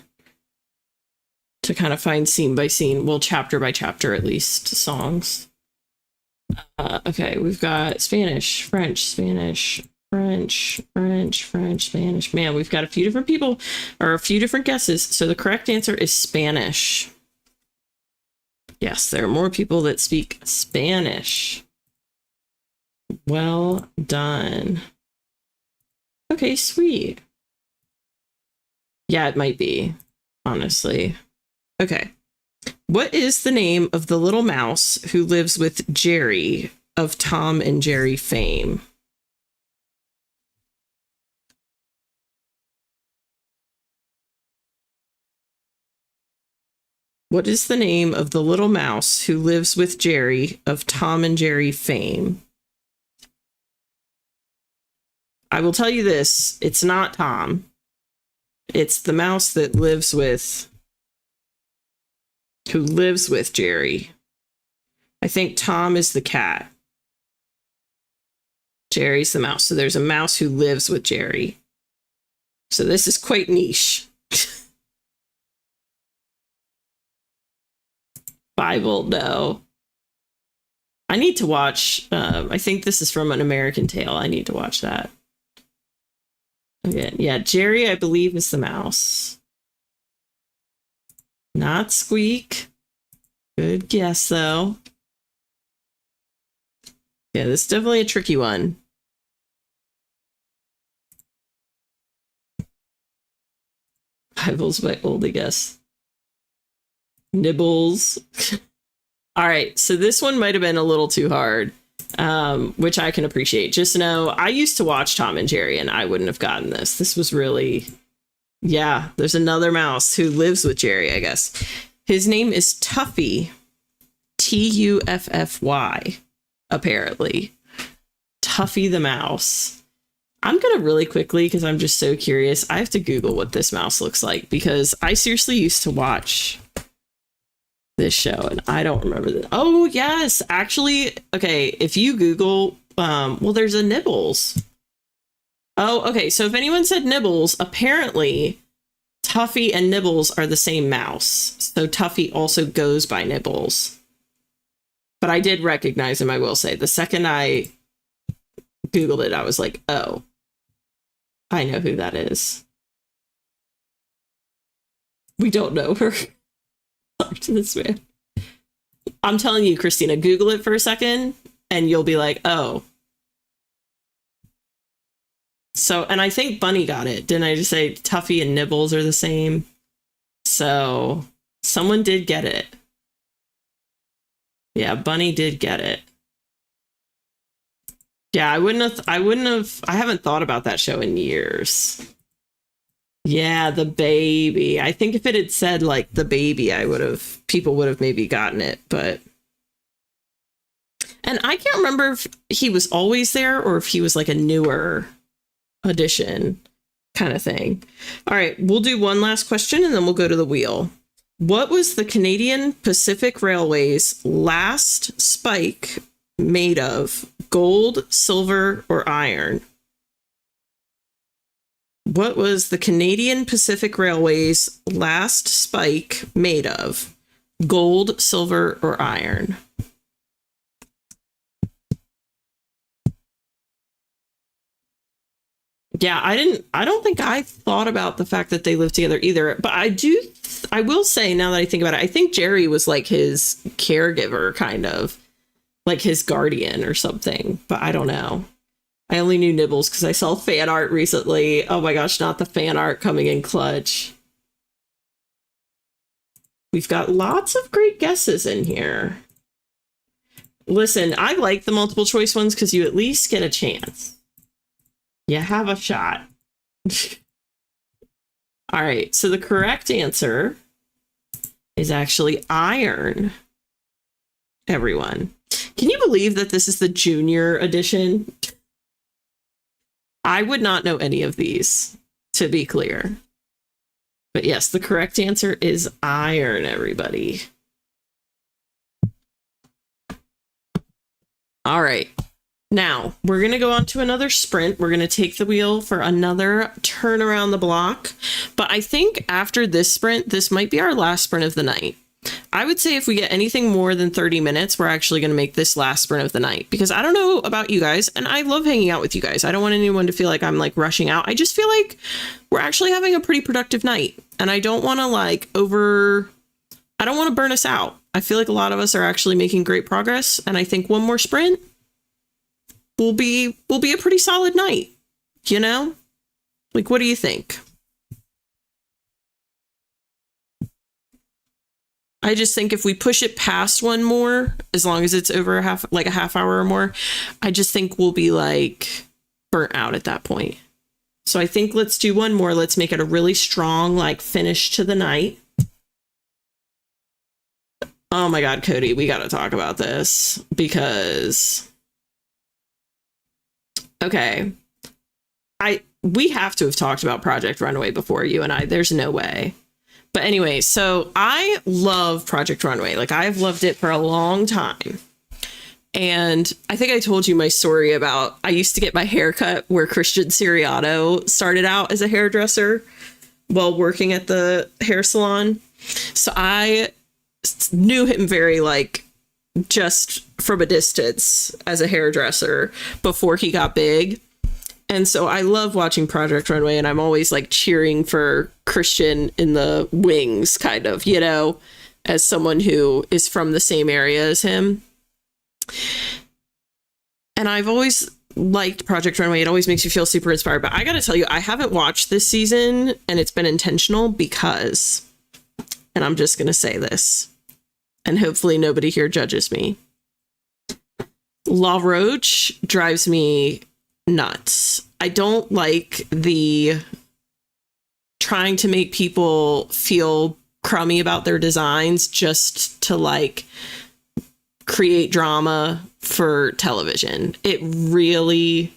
to kind of find scene by scene, well, chapter by chapter at least, songs. Okay, we've got Spanish, French, Spanish, French, French, French, Spanish. Man, we've got a few different people, or a few different guesses. So the correct answer is Spanish. Yes, there are more people that speak Spanish. Well done. Okay, sweet. Yeah, it might be, honestly. Okay. What is the name of the little mouse who lives with Jerry of Tom and Jerry fame? What is the name of the little mouse who lives with Jerry of Tom and Jerry fame? I will tell you this, it's not Tom. It's the mouse that lives with, who lives with Jerry. I think Tom is the cat. Jerry's the mouse. So there's a mouse who lives with Jerry. So this is quite niche. Bible, no. I need to watch, I think this is from An American Tale. I need to watch that. Okay, yeah, Jerry, I believe, is the mouse. Not Squeak. Good guess, though. Yeah, this is definitely a tricky one. Bible's my only guess. Nibbles. All right, so this one might have been a little too hard. Which I can appreciate. Just know, I used to watch Tom and Jerry and I wouldn't have gotten this. This was really, yeah, there's another mouse who lives with Jerry, I guess. His name is Tuffy. Tuffy, apparently. Tuffy the mouse. I'm going to really quickly, because I'm just so curious. I have to Google what this mouse looks like because I seriously used to watch this show and I don't remember this. Oh, yes. Actually, okay. If you Google, well, there's a Nibbles. Oh, okay. So if anyone said Nibbles, apparently Tuffy and Nibbles are the same mouse. So Tuffy also goes by Nibbles. But I did recognize him, I will say. The second I Googled it, I was like, oh, I know who that is. We don't know her. To this man. I'm telling you, Christina, Google it for a second and you'll be like, oh. So, and I think Bunny got it. Didn't I just say Tuffy and Nibbles are the same? So someone did get it. Yeah, Bunny did get it. Yeah, I haven't thought about that show in years. Yeah, the baby. I think if it had said like the baby, people would have maybe gotten it, but. And I can't remember if he was always there or if he was like a newer edition kind of thing. All right, we'll do one last question and then we'll go to the wheel. What was the Canadian Pacific Railway's last spike made of? Gold, silver, or iron? What was the Canadian Pacific Railway's last spike made of? Gold, silver, or iron? Yeah, I don't think I thought about the fact that they lived together either, but I will say now that I think about it, I think Jerry was like his caregiver, kind of like his guardian or something, but I don't know. I only knew Nibbles because I saw fan art recently. Oh my gosh, not the fan art coming in clutch. We've got lots of great guesses in here. Listen, I like the multiple choice ones because you at least get a chance. You have a shot. All right, so the correct answer is actually iron, everyone. Can you believe that this is the junior edition? I would not know any of these, to be clear. But yes, the correct answer is iron, everybody. All right. Now, we're going to go on to another sprint. We're going to take the wheel for another turn around the block. But I think after this sprint, this might be our last sprint of the night. I would say if we get anything more than 30 minutes, we're actually going to make this last sprint of the night. Because I don't know about you guys, and I love hanging out with you guys. I don't want anyone to feel like I'm like rushing out. I just feel like we're actually having a pretty productive night. And I don't want to I don't want to burn us out. I feel like a lot of us are actually making great progress. And I think one more sprint will be a pretty solid night, you know? Like, what do you think? I just think if we push it past one more, as long as it's over a half hour or more, I just think we'll be like burnt out at that point. So I think let's do one more. Let's make it a really strong, like, finish to the night. Oh my God, Cody, we got to talk about this because, okay, we have to have talked about Project Runway before, you and I. There's no way. But anyway, so I love Project Runway. Like, I've loved it for a long time. And I think I told you my story about I used to get my hair cut where Christian Siriano started out as a hairdresser while working at the hair salon. So I knew him very, like, just from a distance as a hairdresser before he got big. And so I love watching Project Runway, and I'm always like cheering for Christian in the wings, kind of, you know, as someone who is from the same area as him. And I've always liked Project Runway. It always makes you feel super inspired. But I got to tell you, I haven't watched this season, and it's been intentional because, and I'm just going to say this, and hopefully nobody here judges me. La Roche drives me nuts. I don't like the trying to make people feel crummy about their designs just to like create drama for television. It really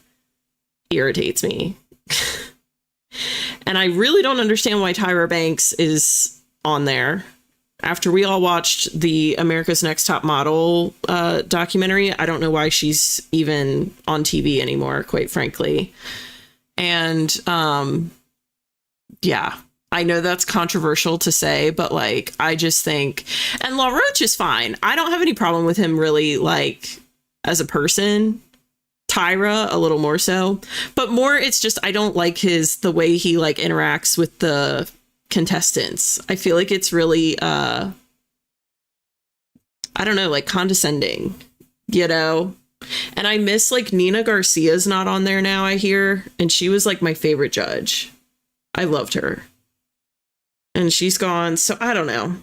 irritates me. And I really don't understand why Tyra Banks is on there. After we all watched the America's Next Top Model documentary, I don't know why she's even on TV anymore, quite frankly. And yeah, I know that's controversial to say, but like, I just think, and LaRoche is fine. I don't have any problem with him really, like, as a person. Tyra a little more so, but more it's just I don't like the way he like interacts with the contestants. I feel like it's really I don't know, like condescending, you know. And I miss like Nina Garcia's not on there now, I hear, and she was like my favorite judge. I loved her. And she's gone, so I don't know.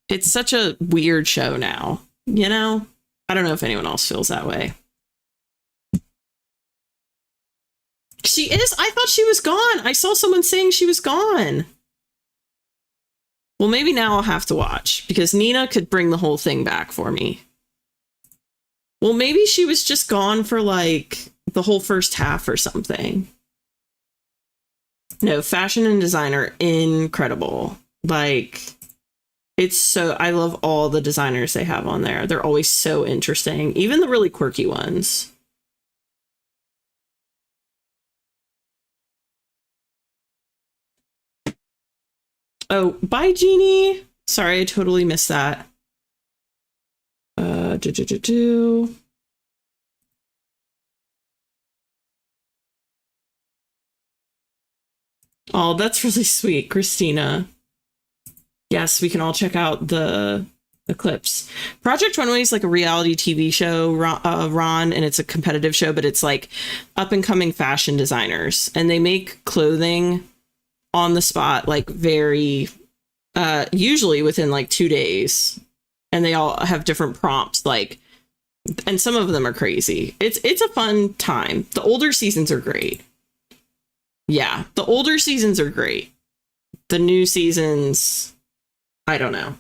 It's such a weird show now, you know? I don't know if anyone else feels that way. She is? I thought she was gone. I saw someone saying she was gone. Well, maybe now I'll have to watch, because Nina could bring the whole thing back for me. Well, maybe she was just gone for, like, the whole first half or something. No, fashion and designer, incredible. Like, it's so... I love all the designers they have on there. They're always so interesting. Even the really quirky ones. Oh, bye, Jeannie. Sorry, I totally missed that. Oh, that's really sweet, Christina. Yes, we can all check out the clips. Project Runway is like a reality TV show, Ron, and it's a competitive show, but it's like up and coming fashion designers, and they make clothing on the spot, like very usually within like 2 days, and they all have different prompts, like, and some of them are crazy. It's a fun time. The older seasons are great. Yeah, the older seasons are great. The new seasons, I don't know.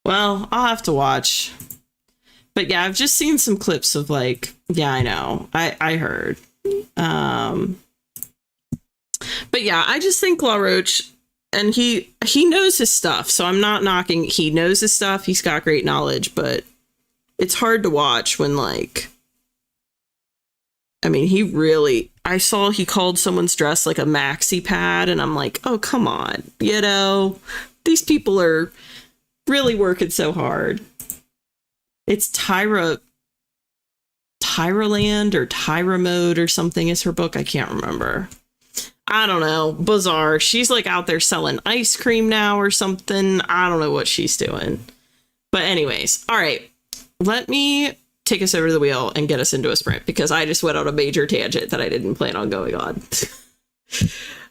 Well, I'll have to watch. But yeah, I've just seen some clips of like, yeah, I know. I heard. But yeah, I just think LaRoche, and he knows his stuff, so I'm not knocking. He knows his stuff. He's got great knowledge, but it's hard to watch when, like, I mean, I saw he called someone's dress like a maxi pad, and I'm like, oh, come on. You know, these people are really working so hard. It's Tyraland or Tyra Mode or something is her book. I can't remember. I don't know. Bizarre. She's like out there selling ice cream now or something. I don't know what she's doing. But anyways, all right. Let me take us over to the wheel and get us into a sprint, because I just went on a major tangent that I didn't plan on going on.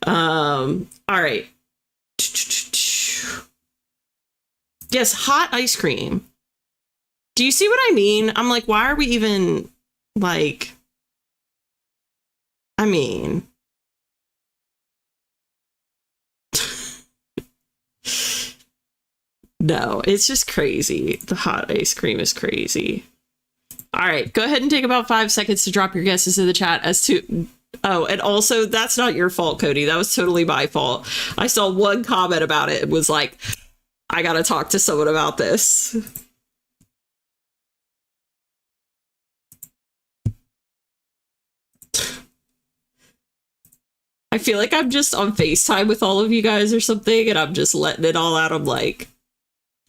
All right. Yes, hot ice cream. Do you see what I mean? I'm like, why are we even like, I mean, no, it's just crazy. The hot ice cream is crazy. All right, go ahead and take about 5 seconds to drop your guesses in the chat as to... Oh, and also, that's not your fault, Cody. That was totally my fault. I saw one comment about it and was like, I gotta talk to someone about this. I feel like I'm just on FaceTime with all of you guys or something, and I'm just letting it all out. I'm like,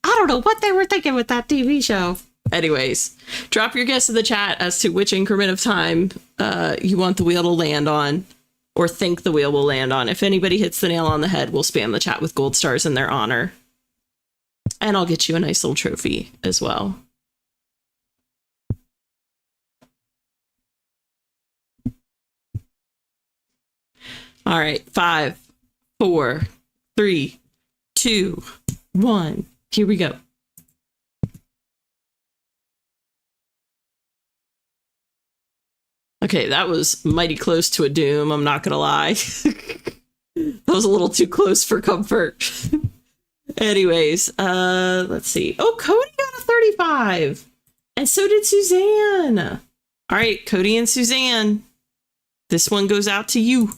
I don't know what they were thinking with that TV show. Anyways, drop your guess in the chat as to which increment of time you want the wheel to land on, or think the wheel will land on. If anybody hits the nail on the head, we'll spam the chat with gold stars in their honor. And I'll get you a nice little trophy as well. All right, 5, 4, 3, 2, 1. Here we go. Okay, that was mighty close to a doom, I'm not gonna lie. That was a little too close for comfort. Anyways, let's see. Oh, Cody got a 35. And so did Suzanne. All right, Cody and Suzanne, this one goes out to you.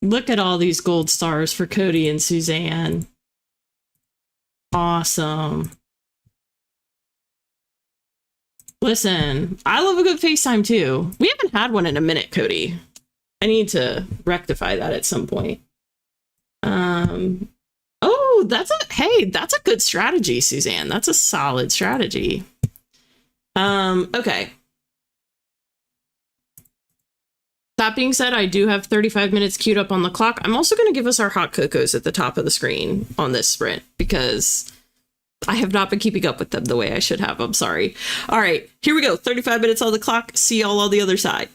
Look at all these gold stars for Cody and Suzanne. Awesome. Listen, I love a good FaceTime too. We haven't had one in a minute, Cody. I need to rectify that at some point. Oh, that's a good strategy, Suzanne. That's a solid strategy. Okay. That being said, I do have 35 minutes queued up on the clock. I'm also going to give us our hot cocos at the top of the screen on this sprint because I have not been keeping up with them the way I should have. I'm sorry. All right, here we go. 35 minutes on the clock. See y'all on the other side.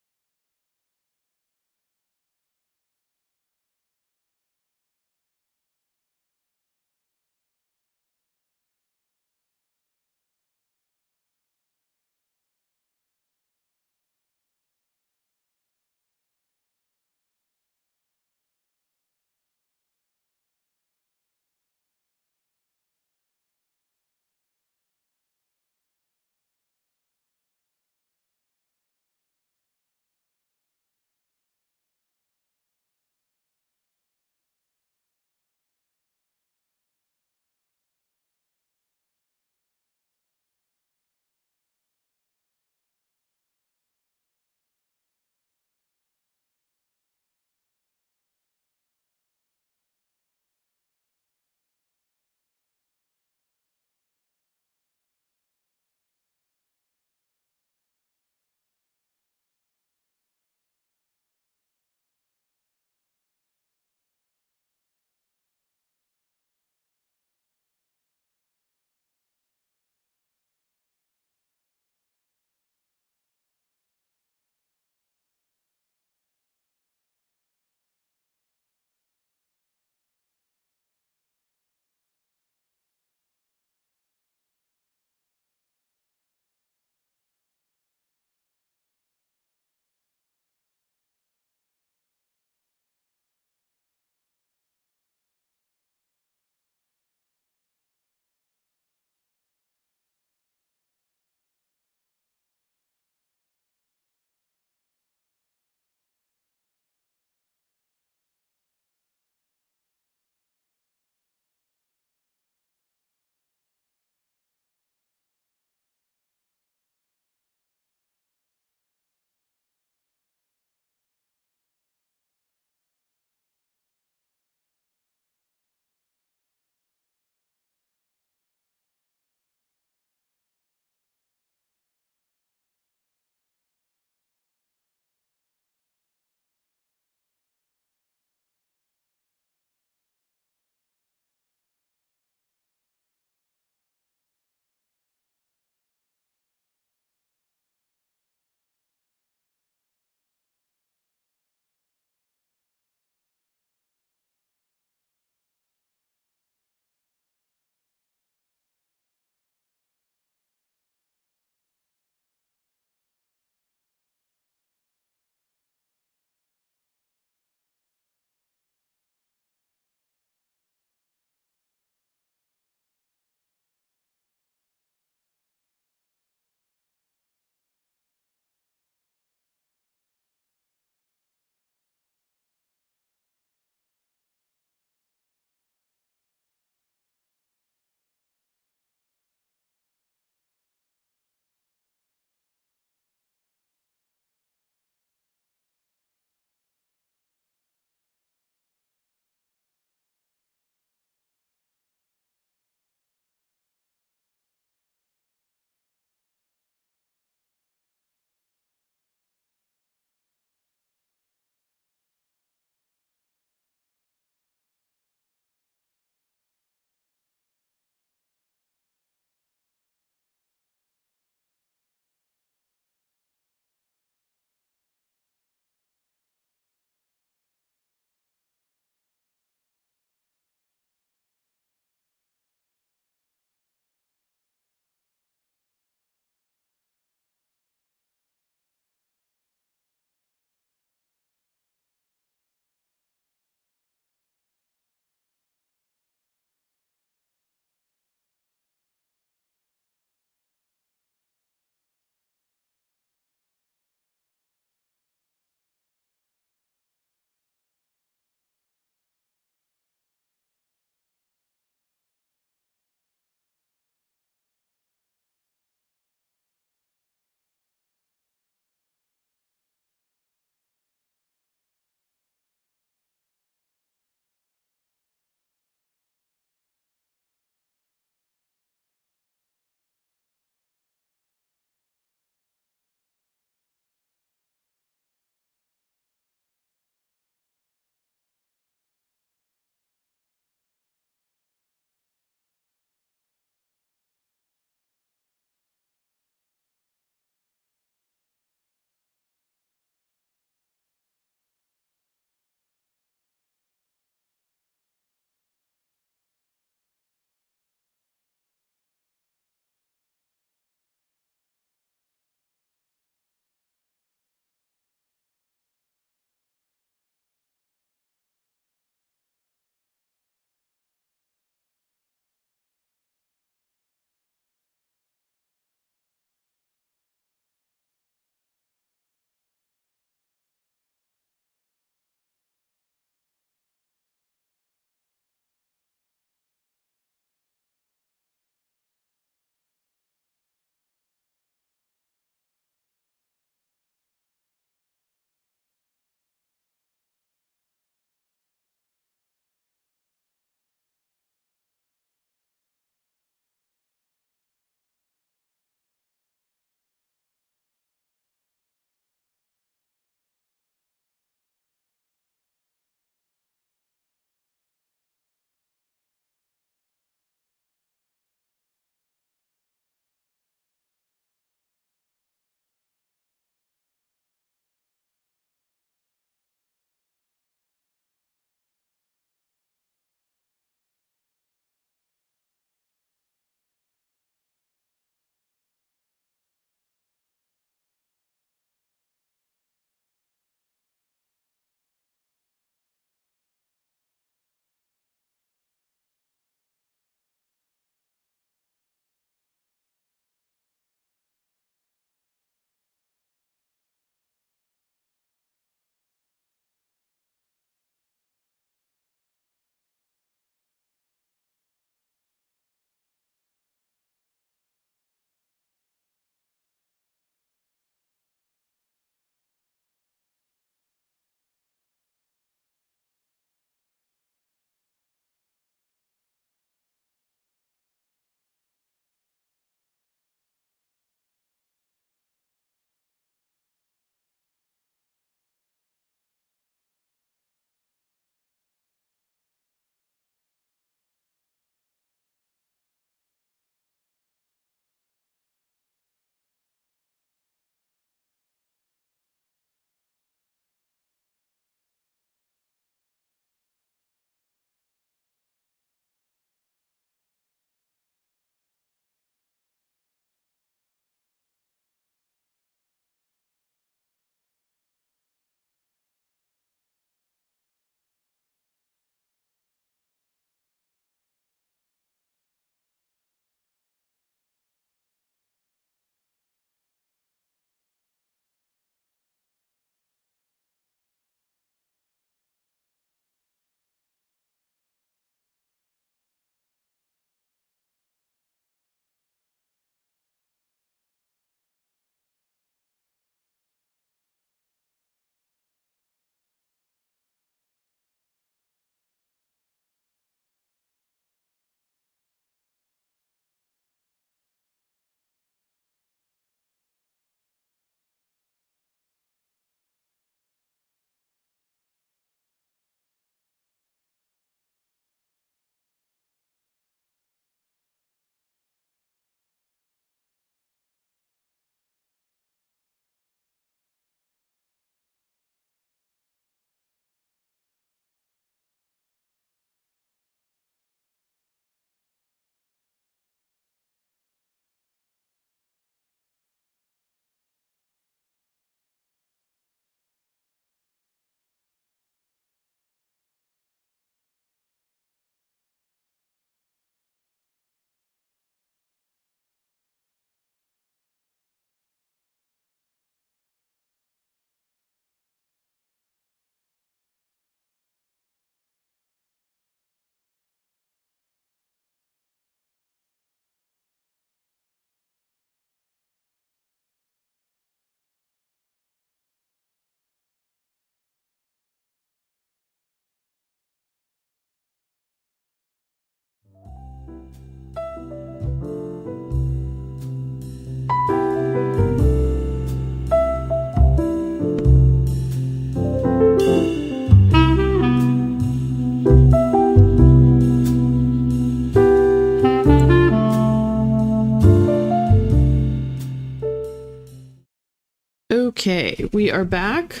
Okay, we are back.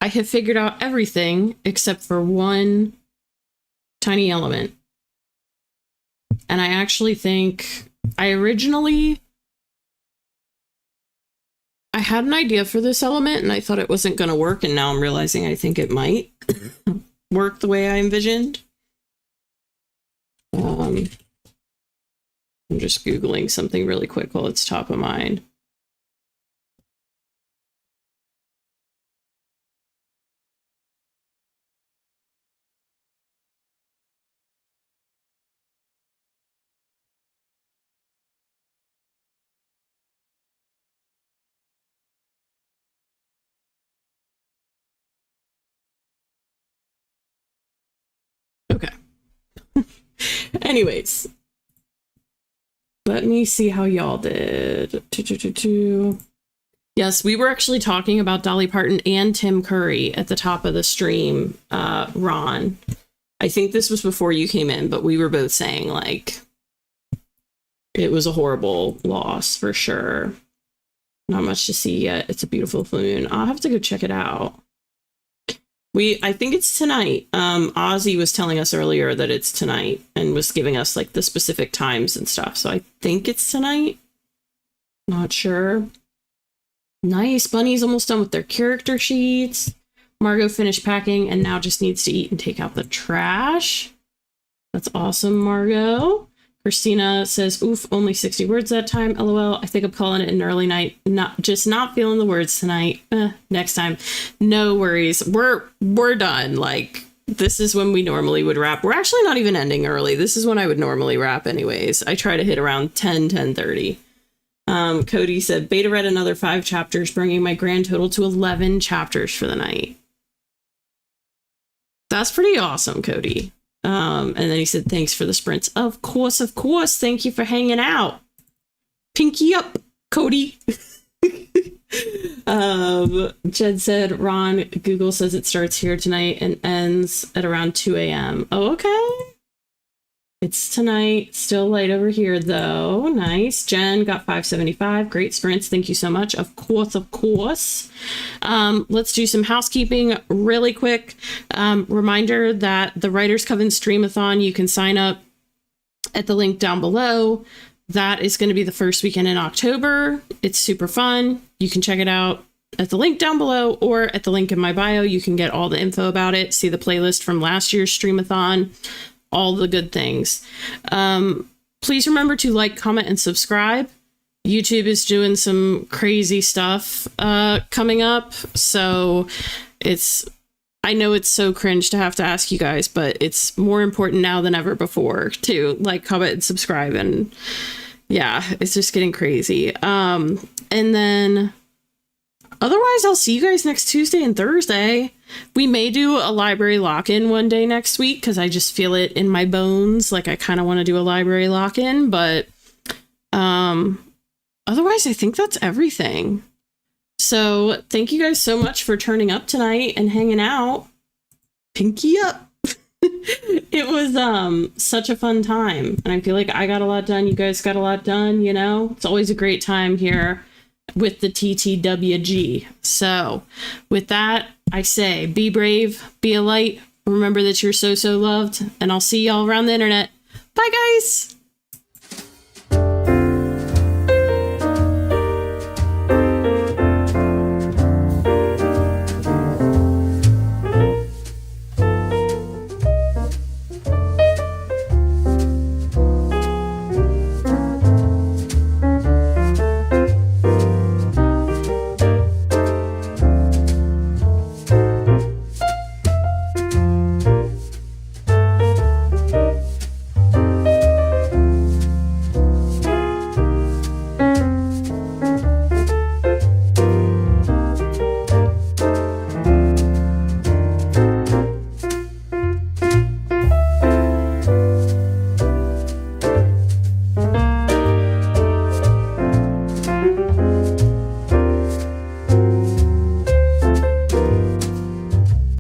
I have figured out everything except for one tiny element. And I actually think I had an idea for this element and I thought it wasn't going to work, and now I'm realizing I think it might work the way I envisioned. I'm just Googling something really quick while it's top of mind. Okay. Anyways, let me see how y'all did. Yes, we were actually talking about Dolly Parton and Tim Curry at the top of the stream, Ron. I think this was before you came in, but we were both saying, like, it was a horrible loss for sure. Not much to see yet. It's a beautiful full moon. I'll have to go check it out. I think it's tonight. Ozzy was telling us earlier that it's tonight and was giving us like the specific times and stuff. So I think it's tonight. Not sure. Nice. Bunny's almost done with their character sheets. Margot finished packing and now just needs to eat and take out the trash. That's awesome, Margot. Christina says, oof, only 60 words that time. LOL. I think I'm calling it an early night. Not feeling the words tonight. Next time. No worries. We're done. Like, this is when we normally would wrap. We're actually not even ending early. This is when I would normally wrap anyways. I try to hit around 10:30. Cody said, beta read another 5 chapters, bringing my grand total to 11 chapters for the night. That's pretty awesome, Cody. And then he said, thanks for the sprints. Of course. Thank you for hanging out. Pinky up, Cody. Jed said, Ron, Google says it starts here tonight and ends at around 2 a.m. Oh, okay. It's tonight. Still light over here, though. Nice. Jen got 575. Great sprints. Thank you so much. Of course. Let's do some housekeeping really quick. Reminder that the Writers Coven Streamathon, you can sign up at the link down below. That is going to be the first weekend in October. It's super fun. You can check it out at the link down below or at the link in my bio. You can get all the info about it. See the playlist from last year's Streamathon. All the good things. Please remember to like, comment, and subscribe. YouTube is doing some crazy stuff coming up. So I know it's so cringe to have to ask you guys, but it's more important now than ever before to like, comment, and subscribe. And yeah, it's just getting crazy. And then otherwise, I'll see you guys next Tuesday and Thursday. We may do a library lock-in one day next week because I just feel it in my bones. Like I kind of want to do a library lock-in, but otherwise, I think that's everything. So thank you guys so much for turning up tonight and hanging out. Pinky up. It was such a fun time. And I feel like I got a lot done. You guys got a lot done, you know? It's always a great time here with the TTWG. So with that, I say be brave, be a light, remember that you're so loved, and I'll see y'all around the internet. Bye guys.